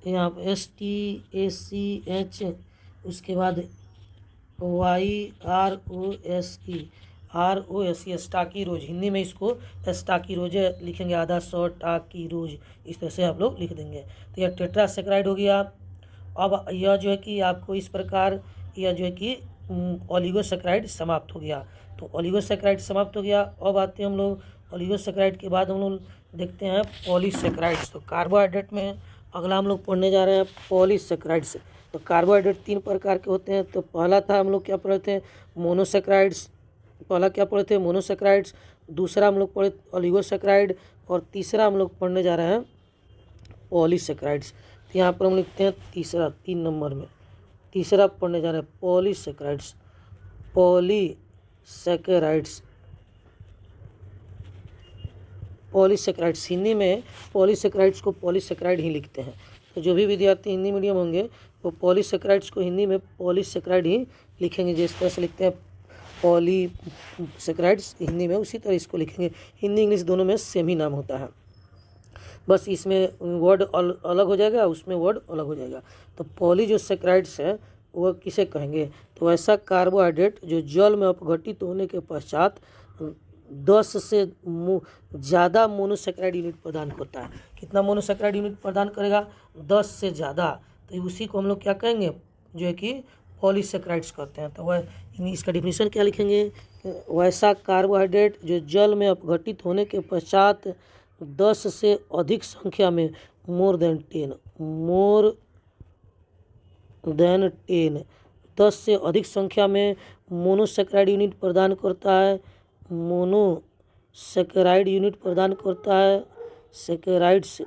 यहाँ पर STACH, उसके बाद YROSE स्टाकी रोज। हिंदी में इसको स्टाकी रोज लिखेंगे, आधा सौ टाकी रोज, इस तरह से आप लोग लिख देंगे। तो यह टेट्रासेक्राइड हो गया। अब यह जो है कि आपको इस प्रकार यह जो है कि ओलिगोसेक्राइड समाप्त हो गया। तो ओलिगोसेक्राइड समाप्त हो गया। अब आते हैं हम लोग ओलिगोसेक्राइड के बाद हम लोग देखते हैं पॉलीसेक्राइड्स। तो कार्बोहाइड्रेट में अगला हम लोग पढ़ने जा रहे हैं पॉलीसेक्राइड्स। तो कार्बोहाइड्रेट 3 प्रकार के होते हैं। तो पहला था हम लोग क्या पढ़े थे, मोनोसेक्राइड्स। पहला क्या पढ़े थे, मोनोसेक्राइड्स। दूसरा हम लोग पढ़े ओलिगोसेक्राइड। और तीसरा हम लोग पढ़ने जा रहे हैं पॉलीसेक्राइड्स। तो यहाँ पर हम लिखते हैं तीसरा, 3 नंबर में तीसरा पढ़ने जा रहे हैं पॉलीसेक्राइड्स। पॉलीसेक्राइड्स पॉलीसेक्राइड्स हिंदी में पॉलीसेक्राइड्स को पॉलीसेक्राइड ही लिखते हैं। तो जो भी विद्यार्थी हिंदी मीडियम होंगे वो पॉलीसेक्राइड्स को हिंदी में पॉलीसेक्राइड ही लिखेंगे। जिस तरह से लिखते हैं पॉलीसेक्राइड्स हिंदी में, उसी तरह इसको लिखेंगे। हिंदी इंग्लिश दोनों में सेम ही नाम होता है, बस इसमें वर्ड अलग हो जाएगा, उसमें वर्ड अलग हो जाएगा। तो पॉली जो सेक्राइड्स है वह किसे कहेंगे, तो ऐसा कार्बोहाइड्रेट जो जल में अपघटित होने के पश्चात 10 से ज़्यादा मोनोसेक्राइड यूनिट प्रदान करता है। कितना मोनोसेक्राइड यूनिट प्रदान करेगा, 10 से ज़्यादा। तो उसी को हम लोग क्या कहेंगे, जो है कि पॉलीसेक्राइड्स कहते हैं। तो वह इसका डिफिनीशन क्या लिखेंगे, वैसा कार्बोहाइड्रेट जो जल में अपघटित होने के पश्चात 10 से अधिक संख्या में मोर देन 10 10 से अधिक संख्या में मोनोसेक्राइड यूनिट प्रदान करता है। मोनोसेक्राइड यूनिट प्रदान करता है, सेक्राइड्स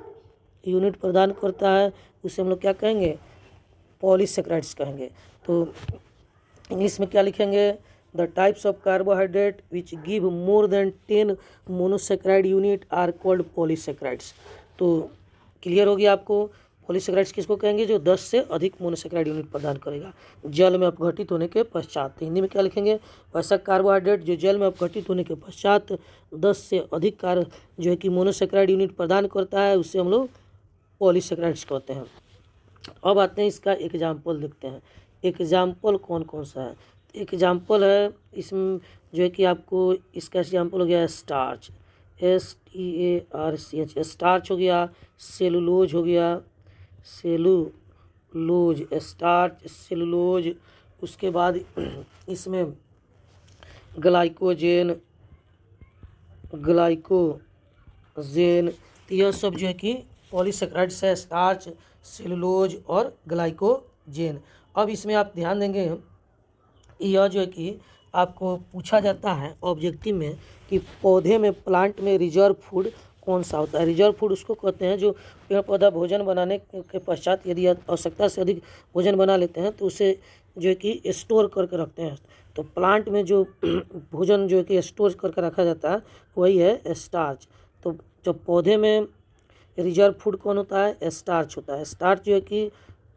यूनिट प्रदान करता है, उसे हम लोग क्या कहेंगे, पॉलीसेक्राइड्स कहेंगे। तो इंग्लिश में क्या लिखेंगे, the types of carbohydrate which give more than 10 monosaccharide unit are called polysaccharides. तो क्लियर हो गया आपको, पॉलीसेक्राइड्स किसको कहेंगे, जो 10 से अधिक मोनोसेक्राइड यूनिट प्रदान करेगा जल में अपघटित होने के पश्चात। तो हिंदी में क्या लिखेंगे, वैसा कार्बोहाइड्रेट जो जल में अपघटित होने के पश्चात 10 से अधिक जो है कि मोनोसेक्राइड यूनिट प्रदान करता है, उससे हम लोग पॉलीसेक्राइड्स कहते हैं। अब आते हैं इसका एग्जाम्पल देखते हैं। एग्जाम्पल कौन कौन सा है, एग्जाम्पल है इसमें जो है कि आपको इसका एग्जाम्पल हो गया स्टार्च, STARCH स्टार्च हो गया, सेलुलोज हो गया, सेलुलोज स्टार्च सेलुलोज। उसके बाद इसमें ग्लाइकोजेन, तो यह सब जो है कि पॉलीसेक्राइड्स है, स्टार्च, सेलुलोज और ग्लाइकोजेन। अब इसमें आप ध्यान देंगे, यह जो है कि आपको पूछा जाता है ऑब्जेक्टिव में कि पौधे में, प्लांट में रिजर्व फूड कौन सा होता है। रिजर्व फूड उसको कहते हैं जो पेड़ पौधा भोजन बनाने के पश्चात यदि आवश्यकता से अधिक भोजन बना लेते हैं तो उसे जो है कि स्टोर करके रखते हैं। तो प्लांट में जो भोजन जो है कि स्टोर करके रखा जाता है वही है स्टार्च। तो जब पौधे में रिजर्व फूड कौन होता है, स्टार्च होता है। स्टार्च जो है कि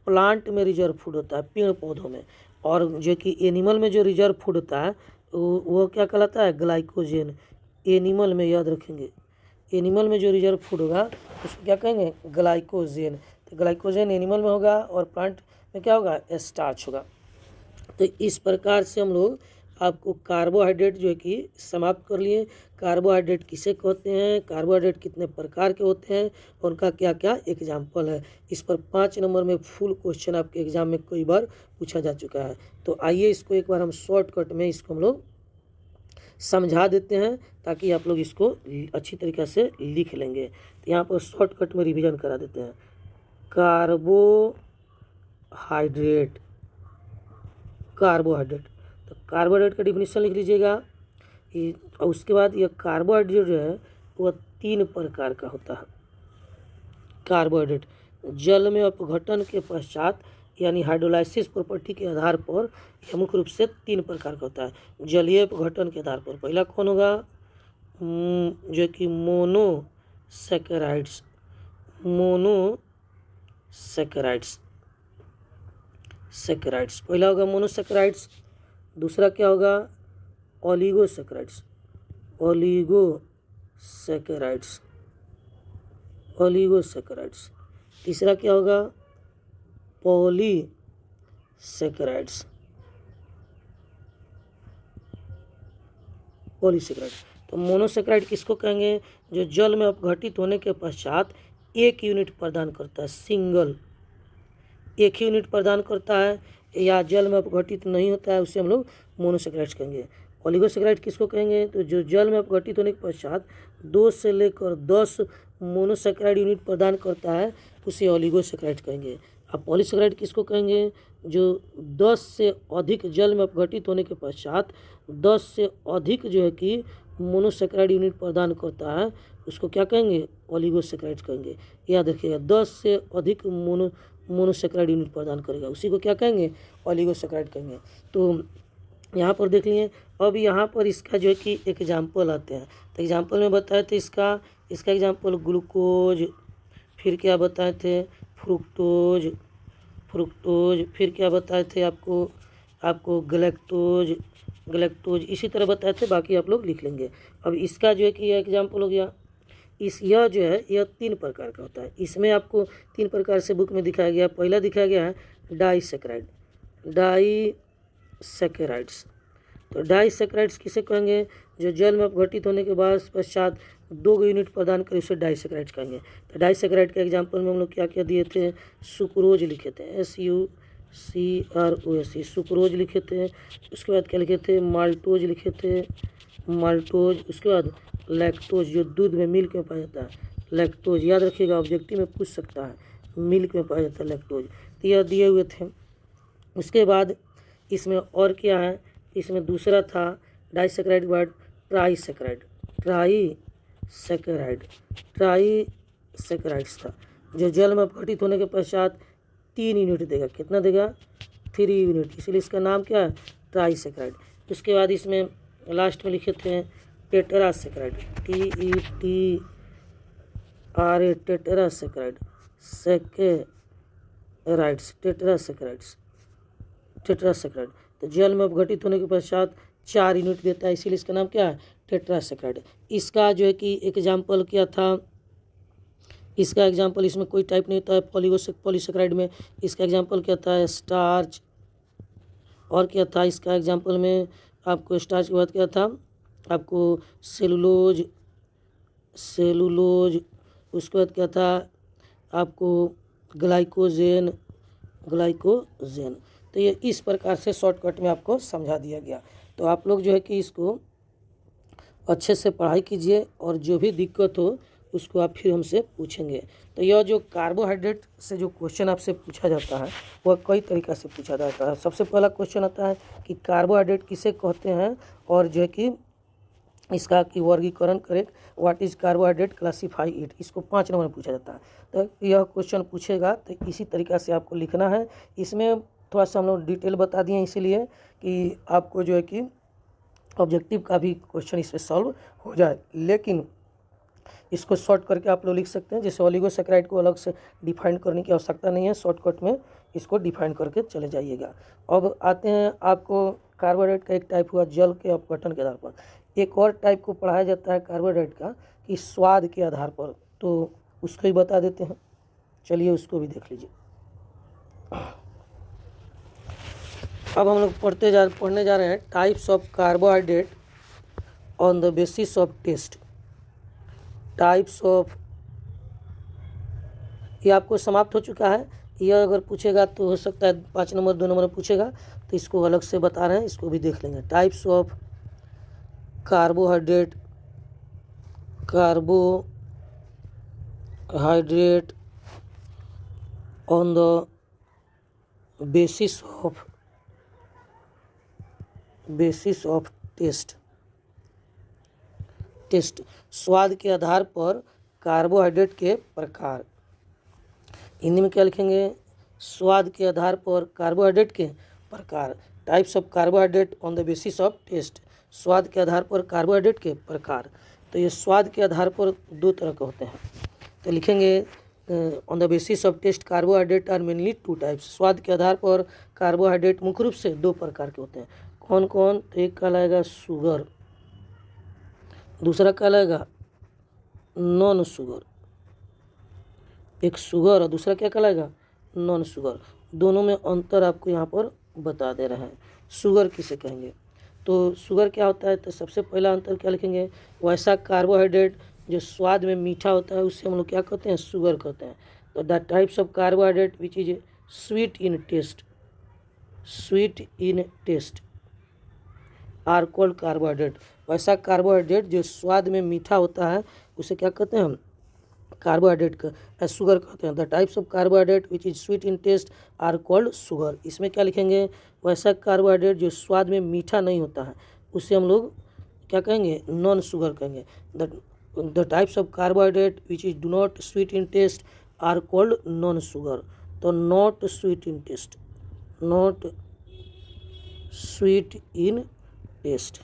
प्लांट में रिजर्व फूड होता है, पेड़ पौधों में। और जो कि एनिमल में जो रिजर्व फूड होता है वो क्या कहलाता है, ग्लाइकोजेन। एनिमल में याद रखेंगे, एनिमल में जो रिजर्व फूड होगा उसको क्या कहेंगे, ग्लाइकोजेन। तो ग्लाइकोजेन एनिमल में होगा और प्लांट में क्या होगा, स्टार्च होगा। तो इस प्रकार से हम लोग आपको कार्बोहाइड्रेट जो है कि समाप्त कर लिए। कार्बोहाइड्रेट किसे कहते हैं, कार्बोहाइड्रेट कितने प्रकार के होते हैं और उनका क्या क्या एग्जाम्पल है। इस पर 5 नंबर में फुल क्वेश्चन आपके एग्जाम में कई बार पूछा जा चुका है। तो आइए इसको एक बार हम शॉर्टकट में इसको हम लोग समझा देते हैं ताकि आप लोग इसको अच्छी तरीक़े से लिख लेंगे। तो यहाँ पर शॉर्टकट में रिवीजन करा देते हैं। कार्बोहाइड्रेट, तो कार्बोहाइड्रेट का डिफिनीशन लिख लीजिएगा। और उसके बाद यह कार्बोहाइड्रेट जो है वह 3 प्रकार का होता है। कार्बोहाइड्रेट जल में अपघटन के पश्चात यानी हाइड्रोलाइसिस प्रॉपर्टी के आधार पर यह मुख्य रूप से 3 प्रकार का होता है जलीय अपघटन के आधार पर। पहला कौन होगा, जो कि मोनोसैकेराइड्स, सैकेराइड्स पहला होगा मोनोसैकेराइड्स। दूसरा क्या होगा, ओलिगोसैकेराइड्स। तीसरा क्या होगा, पॉलीसैकेराइड्स। तो मोनोसैकेराइड किसको कहेंगे, जो जल में अपघटित होने के पश्चात 1 यूनिट प्रदान करता है, सिंगल 1 ही यूनिट प्रदान करता है, या जल में अपघटित नहीं होता है, उसे हम लोग मोनोसैकेराइड्स कहेंगे। ओलिगोसैकेराइड किसको कहेंगे, तो जो जल में अपघटित होने के पश्चात 2 से लेकर 10 मोनोसैकेराइड यूनिट प्रदान करता है, उसे ओलिगोसैकेराइड कहेंगे। अब पॉलीसैकेराइड किसको कहेंगे, जो 10 से अधिक जल में अपघटित होने के पश्चात 10 से अधिक जो है कि मोनोसैकेराइड यूनिट प्रदान करता है, उसको क्या कहेंगे, ओलिगोसैकेराइड कहेंगे। याद रखिएगा, 10 से अधिक मोनोसैकेराइड यूनिट प्रदान करेगा, उसी को क्या कहेंगे, ओलिगोसैकेराइड कहेंगे। तो यहाँ पर देख लिए। अब यहाँ पर इसका जो है कि एग्जाम्पल आते हैं, तो एग्जाम्पल में बताए थे इसका एग्जाम्पल ग्लूकोज, फिर क्या बताए थे, फ्रुक्टोज, फिर क्या बताए थे आपको गलेक्टोज, इसी तरह बताए थे, बाकी आप लोग लिख लेंगे। अब इसका जो है कि यह एग्जाम्पल हो गया। यह जो है यह 3 प्रकार का होता है। इसमें आपको 3 प्रकार से बुक में दिखाया गया। पहला दिखाया गया है डाईसैकेराइड्स। तो डाईसैकेराइड्स किसे कहेंगे, जो जल में अपघटित होने के बाद पश्चात 2 यूनिट प्रदान करे, उसे डाईसैकेराइड्स कहेंगे। तो डाईसैकेराइड के एग्जाम्पल में हम लोग क्या क्या दिए थे, सुक्रोज लिखे थे, SUCROS, सुक्रोज लिखे थे। उसके बाद क्या लिखे थे, माल्टोज लिखे थे, उसके बाद लैक्टोज, जो दूध में मिल्क में पाया जाता है, लैक्टोज। याद रखिएगा, ऑब्जेक्टिव में पूछ सकता है, मिल्क में पाया जाता है लैक्टोज। तो यह दिए हुए थे। उसके बाद इसमें और क्या है, इसमें दूसरा था डाईसैकेराइड के बाद ट्राईसैकेराइड्स था, जो जल में अपघटित होने के पश्चात 3 यूनिट देगा। कितना देगा, 3 यूनिट, इसलिए इसका नाम क्या है, ट्राईसैकेराइड। उसके बाद इसमें लास्ट में लिखे थे टेट्रासैकेराइड, टेट्रासैकेराइड। तो जल में अपघटित होने के पश्चात 4 यूनिट देता है, इसीलिए इसका नाम क्या है, टेट्रासैकेराइड। इसका जो है कि एग्जाम्पल क्या था, इसका एग्जाम्पल, इसमें कोई टाइप नहीं होता है पॉलीसैकेराइड में। इसका एग्जाम्पल क्या था, स्टार्च। और क्या था इसका एग्जाम्पल में, आपको स्टार्च के बाद क्या था, आपको सेलुलोज। उसके बाद क्या था, आपको ग्लाइकोजेन। तो ये इस प्रकार से शॉर्टकट में आपको समझा दिया गया। तो आप लोग जो है कि इसको अच्छे से पढ़ाई कीजिए, और जो भी दिक्कत हो उसको आप फिर हमसे पूछेंगे। तो यह जो कार्बोहाइड्रेट से जो क्वेश्चन आपसे पूछा जाता है, वह कई तरीक़ा से पूछा जाता है। सबसे पहला क्वेश्चन आता है कि कार्बोहाइड्रेट किसे कहते हैं, और जो है कि इसका की वर्गीकरण करें, what is carbohydrate, classify it, इसको 5 नंबर में पूछा जाता है। तो यह क्वेश्चन पूछेगा, तो इसी तरीक़ा से आपको लिखना है। इसमें थोड़ा सा हम लोग डिटेल बता दिए, इसलिए कि आपको जो है कि ऑब्जेक्टिव का भी क्वेश्चन इसमें सॉल्व हो जाए, लेकिन इसको शॉर्ट करके आप लोग लिख सकते हैं। जैसे ओलिगोसैकेराइड को अलग से डिफाइन करने की आवश्यकता नहीं है, शॉर्टकट में इसको डिफाइन करके चले जाइएगा। अब आते हैं, आपको कार्बोहाइड्रेट का एक टाइप हुआ जल के अपघटन के आधार पर। एक और टाइप को पढ़ाया जाता है कार्बोहाइड्रेट का कि स्वाद के आधार पर, तो उसको ही बता देते हैं। चलिए उसको भी देख लीजिए। अब हम लोग पढ़ने जा रहे हैं types of carbohydrate on the basis of taste. Types of, ये आपको समाप्त हो चुका है। यह अगर पूछेगा तो हो सकता है 5 नंबर 2 नंबर पूछेगा, तो इसको अलग से बता रहे हैं, इसको भी देख लेंगे। Types of carbohydrate on the basis of taste. स्वाद के आधार पर कार्बोहाइड्रेट के प्रकार। हिंदी में क्या लिखेंगे, स्वाद के आधार पर कार्बोहाइड्रेट के प्रकार, types of carbohydrate on the basis of taste, स्वाद के आधार पर कार्बोहाइड्रेट के प्रकार। तो ये स्वाद के आधार पर दो तरह के होते हैं, तो लिखेंगे on the basis of taste carbohydrate are mainly two types, स्वाद के आधार पर कार्बोहाइड्रेट मुख्य रूप से दो प्रकार के होते हैं। कौन कौन, तो एक कहलाएगा शुगर, दूसरा कहलाएगा नॉन शुगर। एक शुगर और दूसरा क्या कहलाएगा, नॉन शुगर। दोनों में अंतर आपको यहाँ पर बता दे रहे हैं। शुगर किसे कहेंगे, तो शुगर क्या होता है, तो सबसे पहला अंतर क्या लिखेंगे, वैसा कार्बोहाइड्रेट जो स्वाद में मीठा होता है उससे हम लोग क्या कहते हैं, शुगर कहते हैं। तो the types of carbohydrate which is sweet in taste, sweet in taste are called carbohydrate. वैसा कार्बोहाइड्रेट जो स्वाद में मीठा होता है उसे क्या कहते हैं हम, कार्बोहाइड्रेट का शुगर कहते हैं। The types of carbohydrate which is sweet in taste are called sugar. इसमें क्या लिखेंगे, वैसा कार्बोहाइड्रेट जो स्वाद में मीठा नहीं होता है उसे हम लोग क्या कहेंगे, नॉन शुगर कहेंगे। The types of carbohydrate which is do not sweet in taste are called non sugar. तो not sweet in taste, not sweet in taste,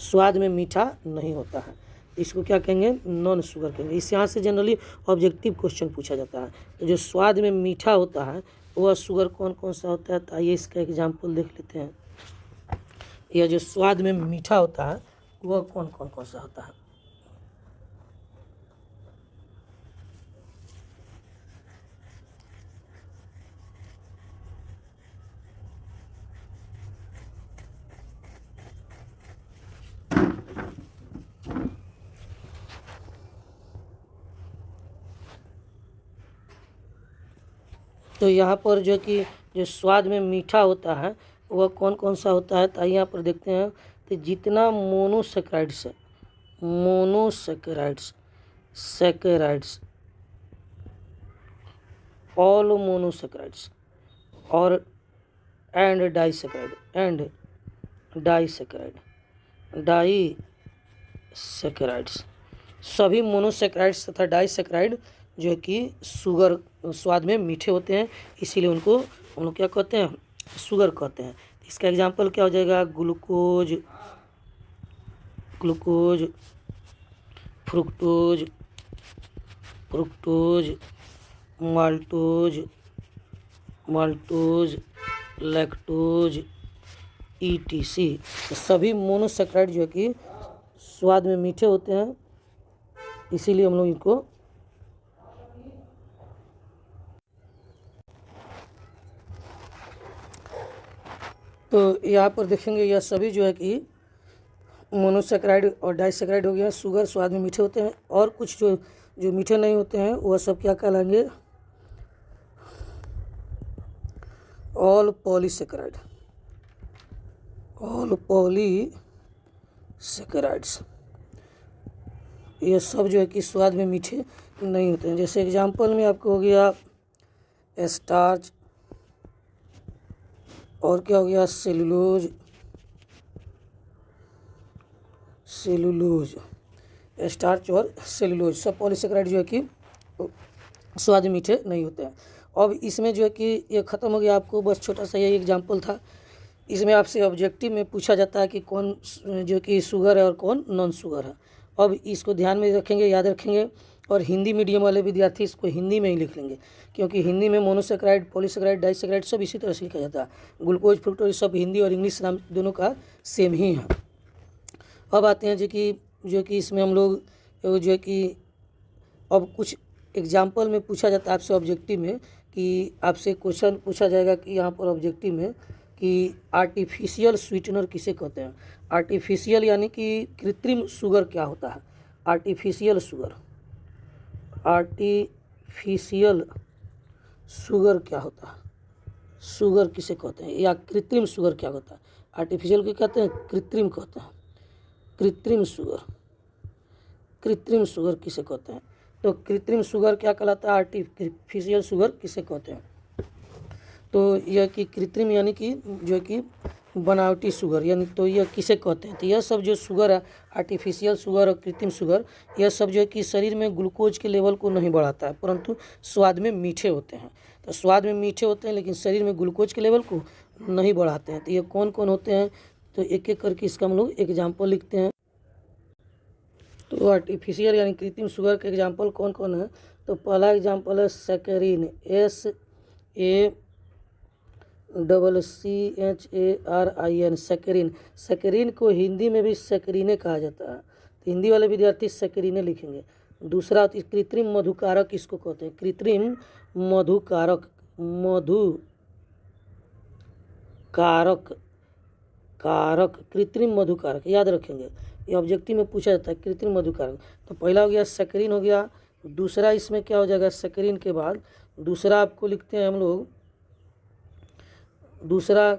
स्वाद में मीठा नहीं होता है, इसको क्या कहेंगे, नॉन शुगर कहेंगे। इस यहाँ से जनरली ऑब्जेक्टिव क्वेश्चन पूछा जाता है। तो जो स्वाद में मीठा होता है वह शुगर कौन कौन सा होता है, तो आइए इसका एग्जाम्पल देख लेते हैं। यह जो स्वाद में मीठा होता है वह कौन कौन सा होता है। तो यहाँ पर जो कि जो स्वाद में मीठा होता है वह कौन कौन सा होता है, तो यहाँ पर देखते हैं। तो जितना मोनोसेक्राइड्स है, मोनोसेक्राइड्स, सेक्राइड्स, ऑल मोनोसेक्राइड्स और and disaccharide, and disaccharide, disaccharides, सभी मोनोसेक्राइड्स तथा डाइसेक्राइड जो है कि शुगर स्वाद में मीठे होते हैं, इसीलिए उनको हम लोग क्या कहते हैं, शुगर कहते हैं। इसका एग्जांपल क्या हो जाएगा, glucose, glucose, fructose, fructose, maltose, maltose, lactose, etc. सभी मोनोसेक्राइड जो है कि स्वाद में मीठे होते हैं, इसीलिए हम लोग इनको तो यहाँ पर देखेंगे यह सभी जो है कि मोनोसेक्राइड और डाइसेक्राइड हो गया, शुगर स्वाद में मीठे होते हैं। और कुछ जो जो मीठे नहीं होते हैं वह सब क्या कहलाएंगे, ऑल पॉलीसेक्राइड, ऑल पॉलीसेक्राइड्स। ये सब जो है कि स्वाद में मीठे नहीं होते हैं। जैसे एग्जांपल में आपको हो गया स्टार्च, और क्या हो गया, सेलुलोज, सेलुलोज, स्टार्च और सेलुलोज, सब पॉलीसेक्राइड जो है कि स्वाद मीठे नहीं होते हैं। अब इसमें जो है कि ये ख़त्म हो गया, आपको बस छोटा सा यही एग्जांपल था। इसमें आपसे ऑब्जेक्टिव में पूछा जाता है कि कौन जो कि शुगर है और कौन नॉन शुगर है। अब इसको ध्यान में रखेंगे, याद रखेंगे, और हिंदी मीडियम वाले विद्यार्थी इसको हिंदी में ही लिख लेंगे, क्योंकि हिंदी में मोनोसेक्राइड, पॉलीसेक्राइड, डाइसेक्राइड सब इसी तरह से लिखा जाता है। ग्लूकोज, फ्रुक्टोज सब हिंदी और इंग्लिश नाम दोनों का सेम ही है। अब आते हैं जो कि इसमें हम लोग जो है कि अब कुछ एग्जाम्पल में पूछा जाता है आपसे ऑब्जेक्टिव में, कि आपसे क्वेश्चन पूछा जाएगा कि यहाँ पर ऑब्जेक्टिव में कि आर्टिफिशियल स्वीटनर किसे कहते हैं। आर्टिफिशियल यानी कि कृत्रिम शुगर क्या होता है, आर्टिफिशियल शुगर, आर्टिफिशियल शुगर क्या होता है, शुगर किसे कहते हैं, या कृत्रिम शुगर क्या होता है। आर्टिफिशियल को कहते हैं, कृत्रिम कहते हैं, कृत्रिम शुगर, कृत्रिम शुगर किसे कहते हैं। तो कृत्रिम शुगर क्या कहलाता है, आर्टिफिशियल शुगर किसे कहते हैं। तो यह कि कृत्रिम यानी कि जो कि बनावटी शुगर, यानी तो यह किसे कहते हैं? तो यह सब जो शुगर है, आर्टिफिशियल शुगर और कृत्रिम शुगर, यह सब जो है कि शरीर में ग्लूकोज के लेवल को नहीं बढ़ाता है, परंतु स्वाद में मीठे होते हैं। तो स्वाद में मीठे होते हैं लेकिन शरीर में ग्लूकोज के लेवल को नहीं बढ़ाते हैं। तो ये कौन कौन होते हैं? तो एक एक करके इसका हम लोग एग्जाम्पल लिखते हैं। तो आर्टिफिशियल यानी कृत्रिम शुगर के एग्जाम्पल कौन कौन है? तो पहला एग्जाम्पल है सैकरीन, SACCHARIN, सैकरीन। सैकरीन को हिंदी में भी सैकरीने कहा जाता है, तो हिंदी वाले विद्यार्थी सैकरीने लिखेंगे। दूसरा कृत्रिम मधुकारक इसको कहते हैं, कृत्रिम मधुकारक, कृत्रिम मधुकारक याद रखेंगे, ये ऑब्जेक्टिव में पूछा जाता है कृत्रिम मधुकारक। तो पहला हो गया सैकरीन हो गया। दूसरा इसमें क्या हो जाएगा? सैकरीन के बाद दूसरा आपको लिखते हैं हम लोग, दूसरा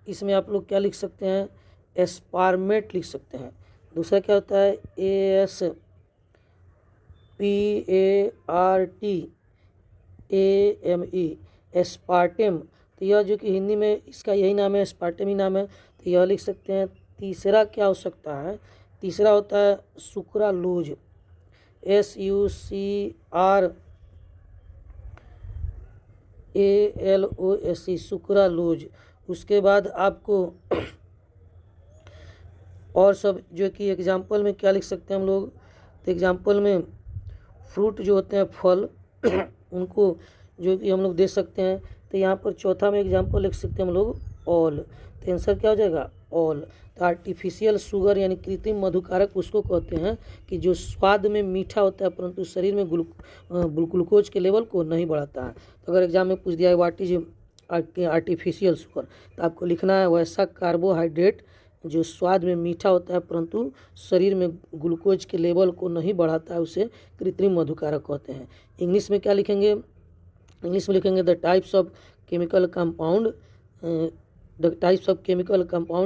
इसमें आप लोग क्या लिख सकते हैं? एस्पार्मेट लिख सकते हैं। दूसरा क्या होता है? ASPARTAME, aspartame. तो यह जो कि हिंदी में इसका यही नाम है, एस्पार्टेम ही नाम है, तो यह लिख सकते हैं। तीसरा क्या हो सकता है? तीसरा होता है सुक्रालोज, SUCRALOSE, सुक्रालोज। उसके बाद आपको और सब जो कि एग्जाम्पल में क्या लिख सकते हैं हम लोग? तो एग्जाम्पल में फ्रूट जो होते हैं, फल उनको जो कि हम लोग दे सकते हैं। तो यहाँ पर चौथा में एग्जाम्पल लिख सकते हैं हम लोग ऑल। तो आंसर क्या हो जाएगा? ऑल। तो आर्टिफिशियल शुगर यानी कृत्रिम मधुकारक उसको कहते हैं कि जो स्वाद में मीठा होता है परंतु शरीर में ग्लूकोज के लेवल को नहीं बढ़ाता है। तो अगर एग्जाम में पूछ दिया है व्हाट इज आर्टिफिशियल शुगर, तो आपको लिखना है वैसा कार्बोहाइड्रेट जो स्वाद में मीठा होता है परंतु शरीर में ग्लूकोज के लेवल को नहीं बढ़ाता है, उसे कृत्रिम मधुकारक कहते हैं। इंग्लिश में क्या लिखेंगे? इंग्लिश में लिखेंगे the types of chemical compound,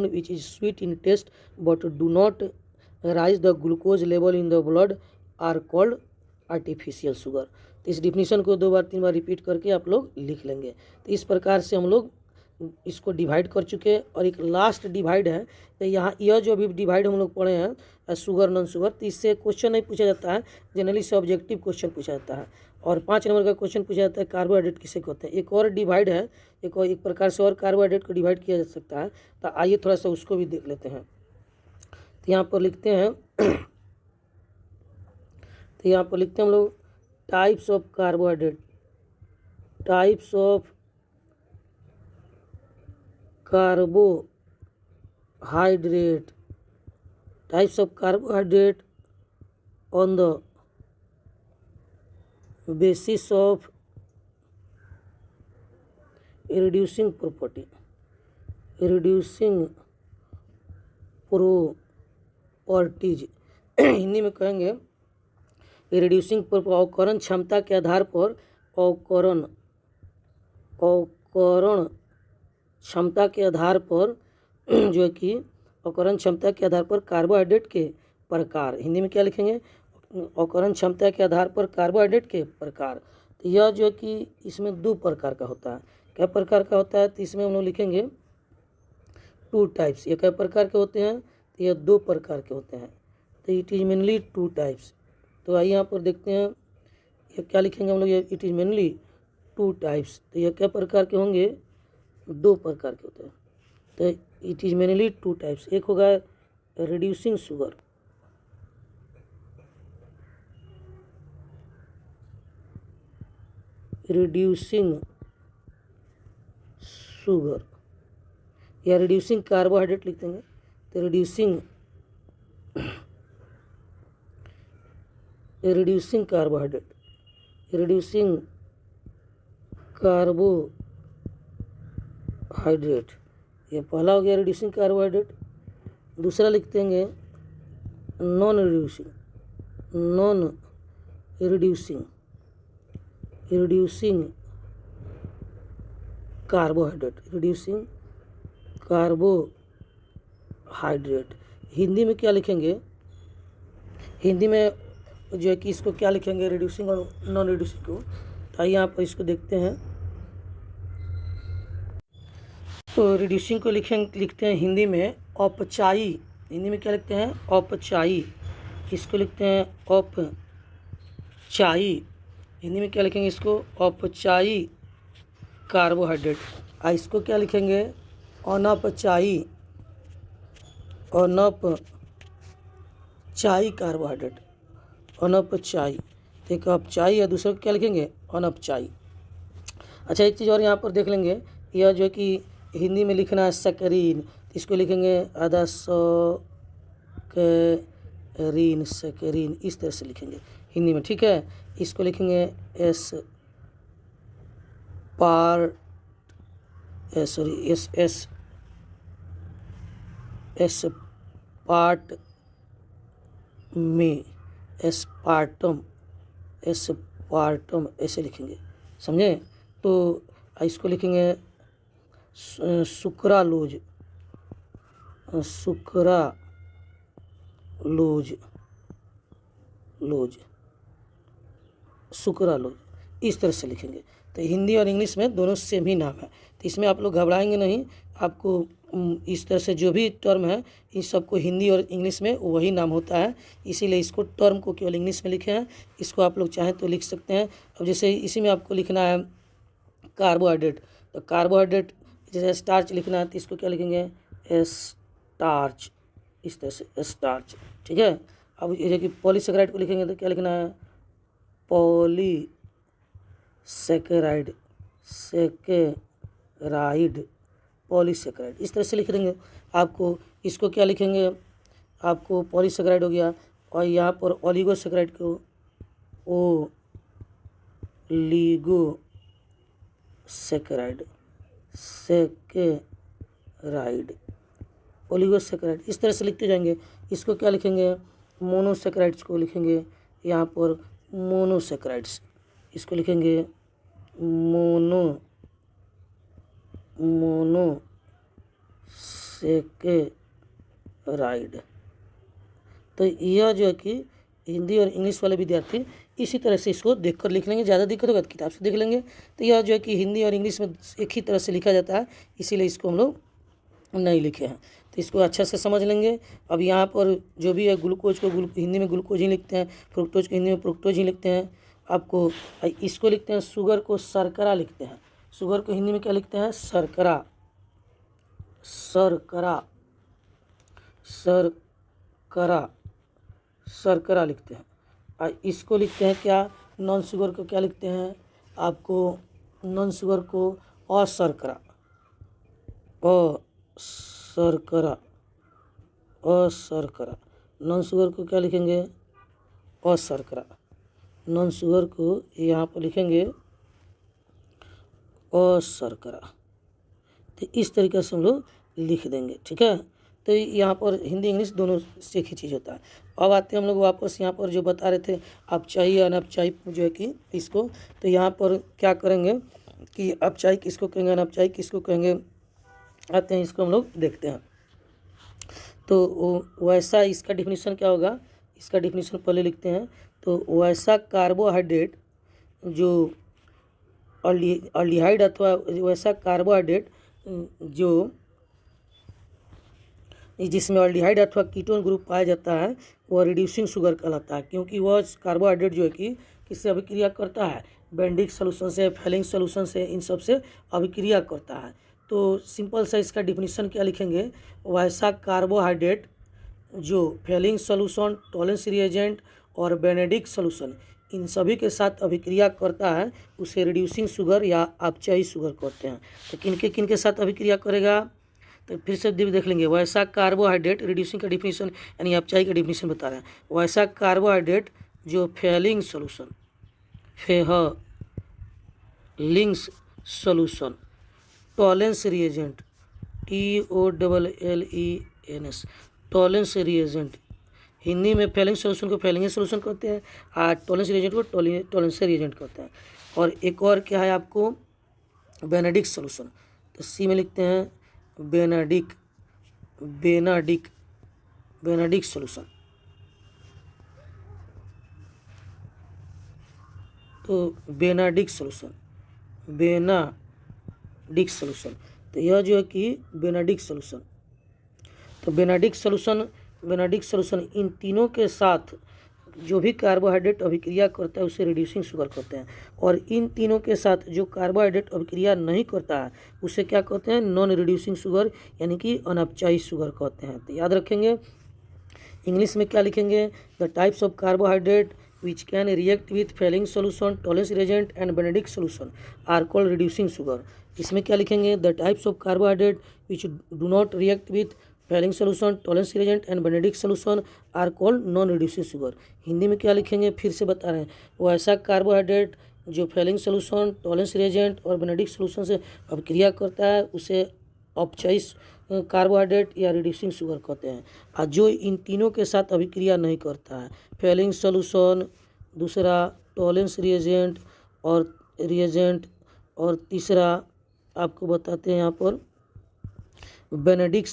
which is sweet in taste but do not rise the glucose level in the blood are called artificial sugar। तो इस डिफिनीशन को 2 बार 3 बार रिपीट करके आप लोग लिख लेंगे। तो इस प्रकार से हम लोग इसको डिवाइड कर चुके हैं। और एक लास्ट डिवाइड है, तो यहाँ यह जो अभी डिवाइड हम लोग पढ़े हैं शुगर नॉन शुगर, तो इससे क्वेश्चन नहीं पूछा जाता है, जनरली से ऑब्जेक्टिव क्वेश्चन पूछा जाता है। और 5 नंबर का क्वेश्चन पूछा जाता है कार्बोहाइड्रेट किसे कहते हैं। एक और डिवाइड है, एक प्रकार से और कार्बोहाइड्रेट को डिवाइड किया जा सकता है, तो आइए थोड़ा सा उसको भी देख लेते हैं। तो यहाँ पर लिखते हैं हम लोग types of carbohydrate, types of carbohydrate, types of carbohydrate on the basis of reducing properties, Hindi में कहेंगे रिड्यूसिंग अवकरण क्षमता के आधार पर, अवकरण क्षमता के आधार पर जो है कि अवकरण क्षमता के आधार पर कार्बोहाइड्रेट के प्रकार, हिंदी में क्या लिखेंगे? अवकरण क्षमता के आधार पर कार्बोहाइड्रेट के प्रकार। तो यह जो है कि इसमें 2 प्रकार का होता है। क्या प्रकार का होता है? तो इसमें हम लोग लिखेंगे 2 टाइप्स। ये क्या प्रकार के होते हैं? तो यह 2 प्रकार के होते हैं। तो इट इज़ मेनली 2 टाइप्स। तो आइए यहाँ पर देखते हैं ये क्या लिखेंगे हम लोग? ये इट इज़ मेनली 2 टाइप्स। तो यह क्या प्रकार के होंगे? 2 प्रकार के होते हैं। तो इट इज़ मेनली 2 टाइप्स। एक होगा रिड्यूसिंग शुगर, या रिड्यूसिंग कार्बोहाइड्रेट लिख देंगे। तो रिड्यूसिंग कार्बोहाइड्रेट, ये पहला हो गया रिड्यूसिंग कार्बोहाइड्रेट। दूसरा लिख देंगे नॉन रिड्यूसिंग कार्बोहाइड्रेट। हिंदी में क्या लिखेंगे? हिंदी में जो है कि इसको क्या लिखेंगे? रिड्यूसिंग और नॉन रिड्यूसिंग को। तो आइए यहाँ पर इसको देखते हैं। तो रिड्यूसिंग को लिखते हैं हिंदी में औपचाई। हिंदी में क्या लिखते हैं? औपचाई। इसको लिखते हैं औपचाई। हिंदी में क्या लिखेंगे इसको? औपचाई कार्बोहाइड्रेट। इसको क्या लिखेंगे? अनौपचाई। अनौपचाई कार्बोहाइड्रेट। अनौपचाई। एक औपचाई या दूसरे को क्या लिखेंगे? अनौपचाई। अच्छा, एक चीज़ और यहाँ पर देख लेंगे, यह जो है कि हिंदी में लिखना है सकरीन, तो इसको लिखेंगे आधा सकरीन। सकरीन इस तरह से लिखेंगे हिंदी में, ठीक है। इसको लिखेंगे एस पार sorry S S S part में एस्पार्टम। एस्पार्टम ऐसे लिखेंगे, समझे? तो इसको लिखेंगे सुक्रालोज। सुक्रालोज। सुक्रालोज इस तरह से लिखेंगे। तो हिंदी और इंग्लिश में दोनों सेम ही नाम है, तो इसमें आप लोग घबराएंगे नहीं। आपको इस तरह से जो भी टर्म है इन सबको हिंदी और इंग्लिश में वही नाम होता है, इसीलिए इसको टर्म को केवल इंग्लिश में लिखे हैं। इसको आप लोग चाहें तो लिख सकते हैं। अब जैसे इसी में आपको लिखना है कार्बोहाइड्रेट, तो कार्बोहाइड्रेट जैसे स्टार्च लिखना है तो इसको क्या लिखेंगे? स्टार्च। इस तरह से स्टार्च, ठीक है। अब ये कि पॉलीसेकेराइड को लिखेंगे तो क्या लिखना है? पॉलीसेकेराइड। सेकेराइड पॉलीसेकेराइड इस तरह से लिख देंगे आपको। इसको क्या लिखेंगे? आपको पॉलीसेकेराइड हो गया, और यहाँ पर ओलिगोसेकेराइड को ओलिगोसेकेराइड। सेकेराइड ओलिगोसेकेराइड इस तरह से लिखते जाएंगे। इसको क्या लिखेंगे? मोनोसेकेराइड्स को लिखेंगे यहाँ पर मोनोसेकेराइड्स। इसको लिखेंगे मोनोसेकेराइड। तो यह जो है कि हिंदी और इंग्लिश वाले विद्यार्थी इसी तरह से इसको देखकर लिख लेंगे। ज़्यादा दिक्कत होगा तो किताब से देख लेंगे। तो यह जो है कि हिंदी और इंग्लिश में एक ही तरह से लिखा जाता है, इसीलिए इसको हम लोग नहीं लिखे हैं। तो इसको अच्छा से समझ लेंगे। अब यहाँ पर जो भी है ग्लूकोज को हिंदी में ग्लूकोज ही लिखते हैं, फ्रुक्टोज को हिंदी में फ्रुक्टोज ही लिखते हैं। आपको इसको लिखते हैं शुगर को शर्करा लिखते हैं। शुगर को हिंदी में क्या लिखते हैं? शर्करा। शर्करा शर्करा शर्करा लिखते हैं। और इसको लिखते हैं क्या? नॉन शुगर को क्या लिखते हैं? आपको नॉन शुगर को अशर्करा। अशर्करा। अशर्करा नॉन शुगर को क्या लिखेंगे? अशर्करा। नॉन शुगर को यहाँ पर लिखेंगे अशर्करा। तो इस तरीके से हम लोग लिख देंगे, ठीक है। तो यहाँ पर हिंदी इंग्लिश दोनों से एक ही चीज़ होता है। अब आते हैं हम लोग वापस यहाँ पर जो बता रहे थे अपचाई अनपचाई जो है कि इसको, तो यहाँ पर क्या करेंगे कि अपचाई किसको कहेंगे, अनपचाई किसको कहेंगे, आते हैं इसको हम लोग देखते हैं। तो वैसा इसका डिफिनीशन क्या होगा? इसका डिफिनीशन पहले लिखते हैं। तो वैसा कार्बोहाइड्रेट जो अल्डिहाइड अथवा वैसा कार्बोहाइड्रेट जो जिसमें अल्डिहाइड अथवा कीटोन ग्रुप पाया जाता है वह रिड्यूसिंग शुगर कहलाता है, क्योंकि वह कार्बोहाइड्रेट जो है कि किससे अभिक्रिया करता है? बेंडिक सोल्यूशन से, फेलिंग सोल्यूशन से, इन सब से अभिक्रिया करता है। तो सिंपल सा इसका डिफिनीशन क्या लिखेंगे? वैसा कार्बोहाइड्रेट जो फेलिंग सोल्यूशन, टॉलेंस रिएजेंट और बेनेडिक्ट सोल्यूशन इन सभी के साथ अभिक्रिया करता है उसे रिड्यूसिंग शुगर या अपचाई शुगर कहते हैं। तो किन के साथ अभिक्रिया करेगा? तो फिर से देख लेंगे। वैसा कार्बोहाइड्रेट रिड्यूसिंग का डिफिनीशन यानी अपचाई का डिफिनीशन बता रहे हैं। वैसा कार्बोहाइड्रेट जो Fehling solution, Fehling's solution, Tollens reagent, TOLLENS Tollens reagent, Hindi में फेलिंग सोल्यूशन को फेलिंग सोल्यूशन कहते हैं और टॉलेंस रिएजेंट को टॉलेंस रिएजेंट कहते हैं। और एक और क्या है आपको? Benedict solution. तो सी में लिखते हैं बेनेडिक्ट सोल्यूशन। तो बेनेडिक्ट सोल्यूशन तो यह जो है कि बेनेडिक्ट सॉल्यूशन। तो बेनेडिक्ट सॉल्यूशन इन तीनों के साथ जो भी कार्बोहाइड्रेट अभिक्रिया करता है उसे रिड्यूसिंग शुगर कहते हैं, और इन तीनों के साथ जो कार्बोहाइड्रेट अभिक्रिया नहीं करता है उसे क्या कहते हैं, नॉन रिड्यूसिंग शुगर यानी कि अनअपचाई शुगर कहते हैं। तो याद रखेंगे, इंग्लिश में क्या लिखेंगे, the types of carbohydrate which can react with Fehling solution, Tollens reagent and Benedict solution are called reducing sugar। इसमें क्या लिखेंगे, the types of carbohydrate which do not react with Fehling solution, Tollens reagent and Benedict solution are called non reducing sugar। Hindi में क्या लिखेंगे, फिर से बता रहे हैं, वो ऐसा कार्बोहाइड्रेट जो फेलिंग सोल्यूशन, टॉलेंस रिएजेंट और बेनेडिक्ट सोल्यूशन से अभिक्रिया करता है उसे अपचायी कार्बोहाइड्रेट या रिड्यूसिंग शुगर कहते हैं, और जो इन तीनों के साथ अभिक्रिया नहीं करता है, फेलिंग सोल्यूशन, दूसरा टॉलेंस रिएजेंट और तीसरा आपको बताते हैं यहाँ पर बेनेडिक्ट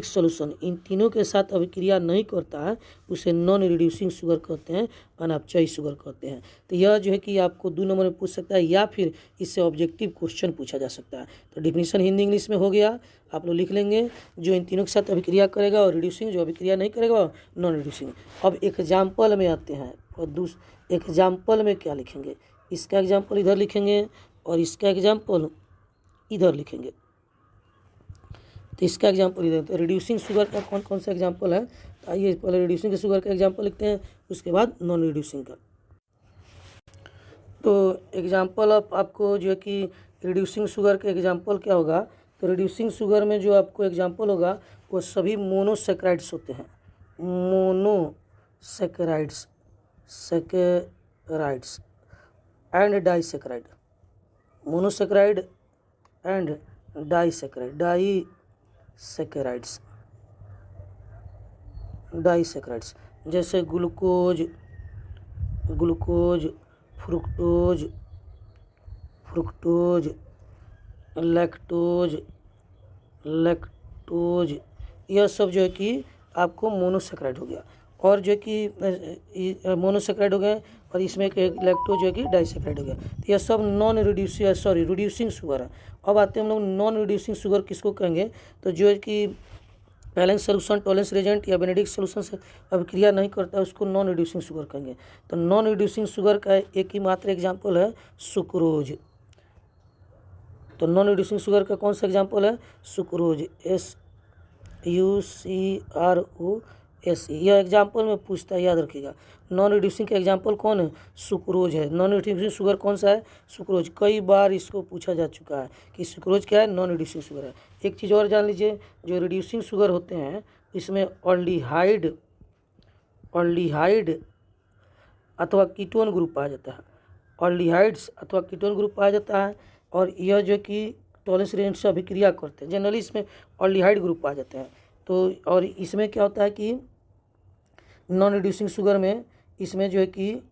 सॉल्यूशन इन तीनों के साथ अभिक्रिया नहीं करता है उसे नॉन रिड्यूसिंग शुगर कहते हैं, अनअपचायी शुगर कहते हैं। तो यह जो है कि आपको 2 नंबर में पूछ सकता है या फिर इससे ऑब्जेक्टिव क्वेश्चन पूछा जा सकता है। तो डिफिनीशन हिंदी इंग्लिश में हो गया, आप लोग लिख लेंगे, जो इन तीनों के साथ अभिक्रिया करेगा और रिड्यूसिंग, जो अभिक्रिया नहीं करेगा नॉन रिड्यूसिंग। अब एग्जाम्पल में आते हैं, और एग्जाम्पल में क्या लिखेंगे, इसका एग्जाम्पल इधर लिखेंगे और इसका एग्जाम्पल इधर लिखेंगे। तो इसका एग्जाम्पल इधर, तो रिड्यूसिंग शुगर का कौन कौन सा एग्जाम्पल है, तो आइए पहले रिड्यूसिंग के शुगर का एग्जाम्पल लिखते हैं, उसके बाद नॉन रिड्यूसिंग का। तो एग्जाम्पल आपको जो है कि रिड्यूसिंग शुगर का एग्जाम्पल क्या होगा, तो रिड्यूसिंग शुगर में जो आपको एग्जाम्पल होगा वो सभी मोनोसेक्राइड्स होते हैं, monosaccharides and disaccharide, monosaccharide and disaccharides जैसे ग्लूकोज, फ्रुक्टोज, लैक्टोज, यह सब जो है कि आपको मोनोसेक्राइड हो गया, और जो कि मोनोसेक्राइड हो गए, और इसमें एक लैक्टोज जो है कि डाइसेक्राइड हो गया। तो यह सब रिड्यूसिंग शुगर है। अब आते हैं हम लोग नॉन रिड्यूसिंग शुगर किसको कहेंगे, तो जो है कि फेलिंग सोल्यूशन, टॉलेंस रिएजेंट या बेनेडिक्ट सोल्यूशन से अभिक्रिया नहीं करता है उसको नॉन रिड्यूसिंग शुगर कहेंगे। तो नॉन रिड्यूसिंग शुगर का एक ही मात्र एग्जाम्पल है सुक्रोज। तो नॉन रिड्यूसिंग शुगर का कौन सा एग्जाम्पल है, सुक्रोज, SUCROS। यह एग्जाम्पल में पूछता है, याद रखिएगा। नॉन रिड्यूसिंग का एग्जाम्पल कौन है, सुक्रोज है। नॉन रिड्यूसिंग शुगर कौन सा है, सुक्रोज। कई बार इसको पूछा जा चुका है कि सुक्रोज क्या है, नॉन रिड्यूसिंग शुगर है। एक चीज़ और जान लीजिए, जो रिड्यूसिंग शुगर होते हैं इसमें ऑल्डिहाइड अथवा कीटोन ग्रुप पाया जाता है, ऑल्डिहाइड्स अथवा कीटोन ग्रुप पाया जाता है, और यह जो कि टॉलेंस रिएजेंट से अभिक्रिया करते हैं, जनरली इसमें ऑल्डिहाइड ग्रुप पाए जाते हैं। तो और इसमें क्या होता है कि नॉन रिड्यूसिंग शुगर में इसमें जो है कि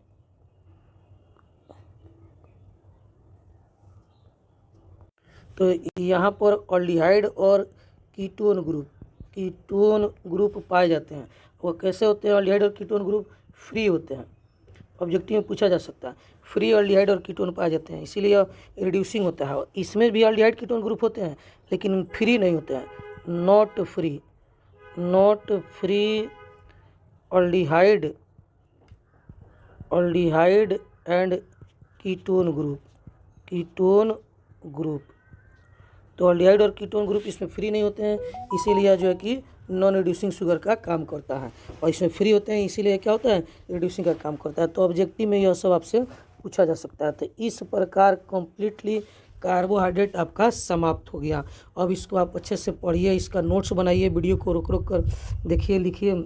तो यहाँ पर ऑल्डिहाइड और कीटोन ग्रुप पाए जाते हैं। वो कैसे होते हैं, ऑल्डिहाइड और कीटोन ग्रुप फ्री होते हैं, ऑब्जेक्टिव में पूछा जा सकता है। फ्री ऑल्डिहाइड और कीटोन पाए जाते हैं, इसीलिए यह रिड्यूसिंग होता है। इसमें भी ऑल्डिहाइड कीटोन ग्रुप होते हैं लेकिन फ्री नहीं होते हैं, not free aldehyde and ketone group. तो ऑल्डिहाइड और कीटोन ग्रुप इसमें फ्री नहीं होते हैं, इसीलिए जो है कि नॉन रिड्यूसिंग शुगर का काम करता है, और इसमें फ्री होते हैं इसीलिए क्या होता है, रिड्यूसिंग का काम करता है। तो ऑब्जेक्टिव में यह सब आपसे पूछा जा सकता है। तो इस प्रकार कंप्लीटली कार्बोहाइड्रेट आपका समाप्त हो गया। अब इसको आप अच्छे से पढ़िए, इसका नोट्स बनाइए, वीडियो को रोक रोक कर देखिए, लिखिए,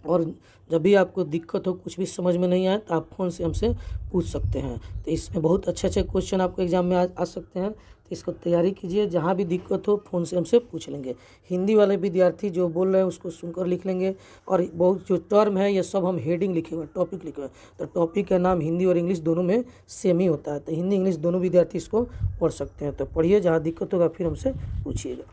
और जब भी आपको दिक्कत हो, कुछ भी समझ में नहीं आए तो आप फ़ोन से हमसे पूछ सकते हैं। तो इसमें बहुत अच्छे अच्छे क्वेश्चन आपको एग्जाम में आ सकते हैं, तो इसको तैयारी कीजिए। जहाँ भी दिक्कत हो फ़ोन से हमसे पूछ लेंगे। हिंदी वाले विद्यार्थी जो बोल रहे हैं उसको सुनकर लिख लेंगे, और बहुत जो टर्म है ये सब हम हेडिंग लिखे हुए, टॉपिक लिखे हुए। तो टॉपिक का नाम हिंदी और इंग्लिश दोनों में सेम ही होता है, तो हिंदी इंग्लिश दोनों विद्यार्थी इसको पढ़ सकते हैं। तो पढ़िए, जहाँ दिक्कत होगा फिर हमसे पूछिएगा।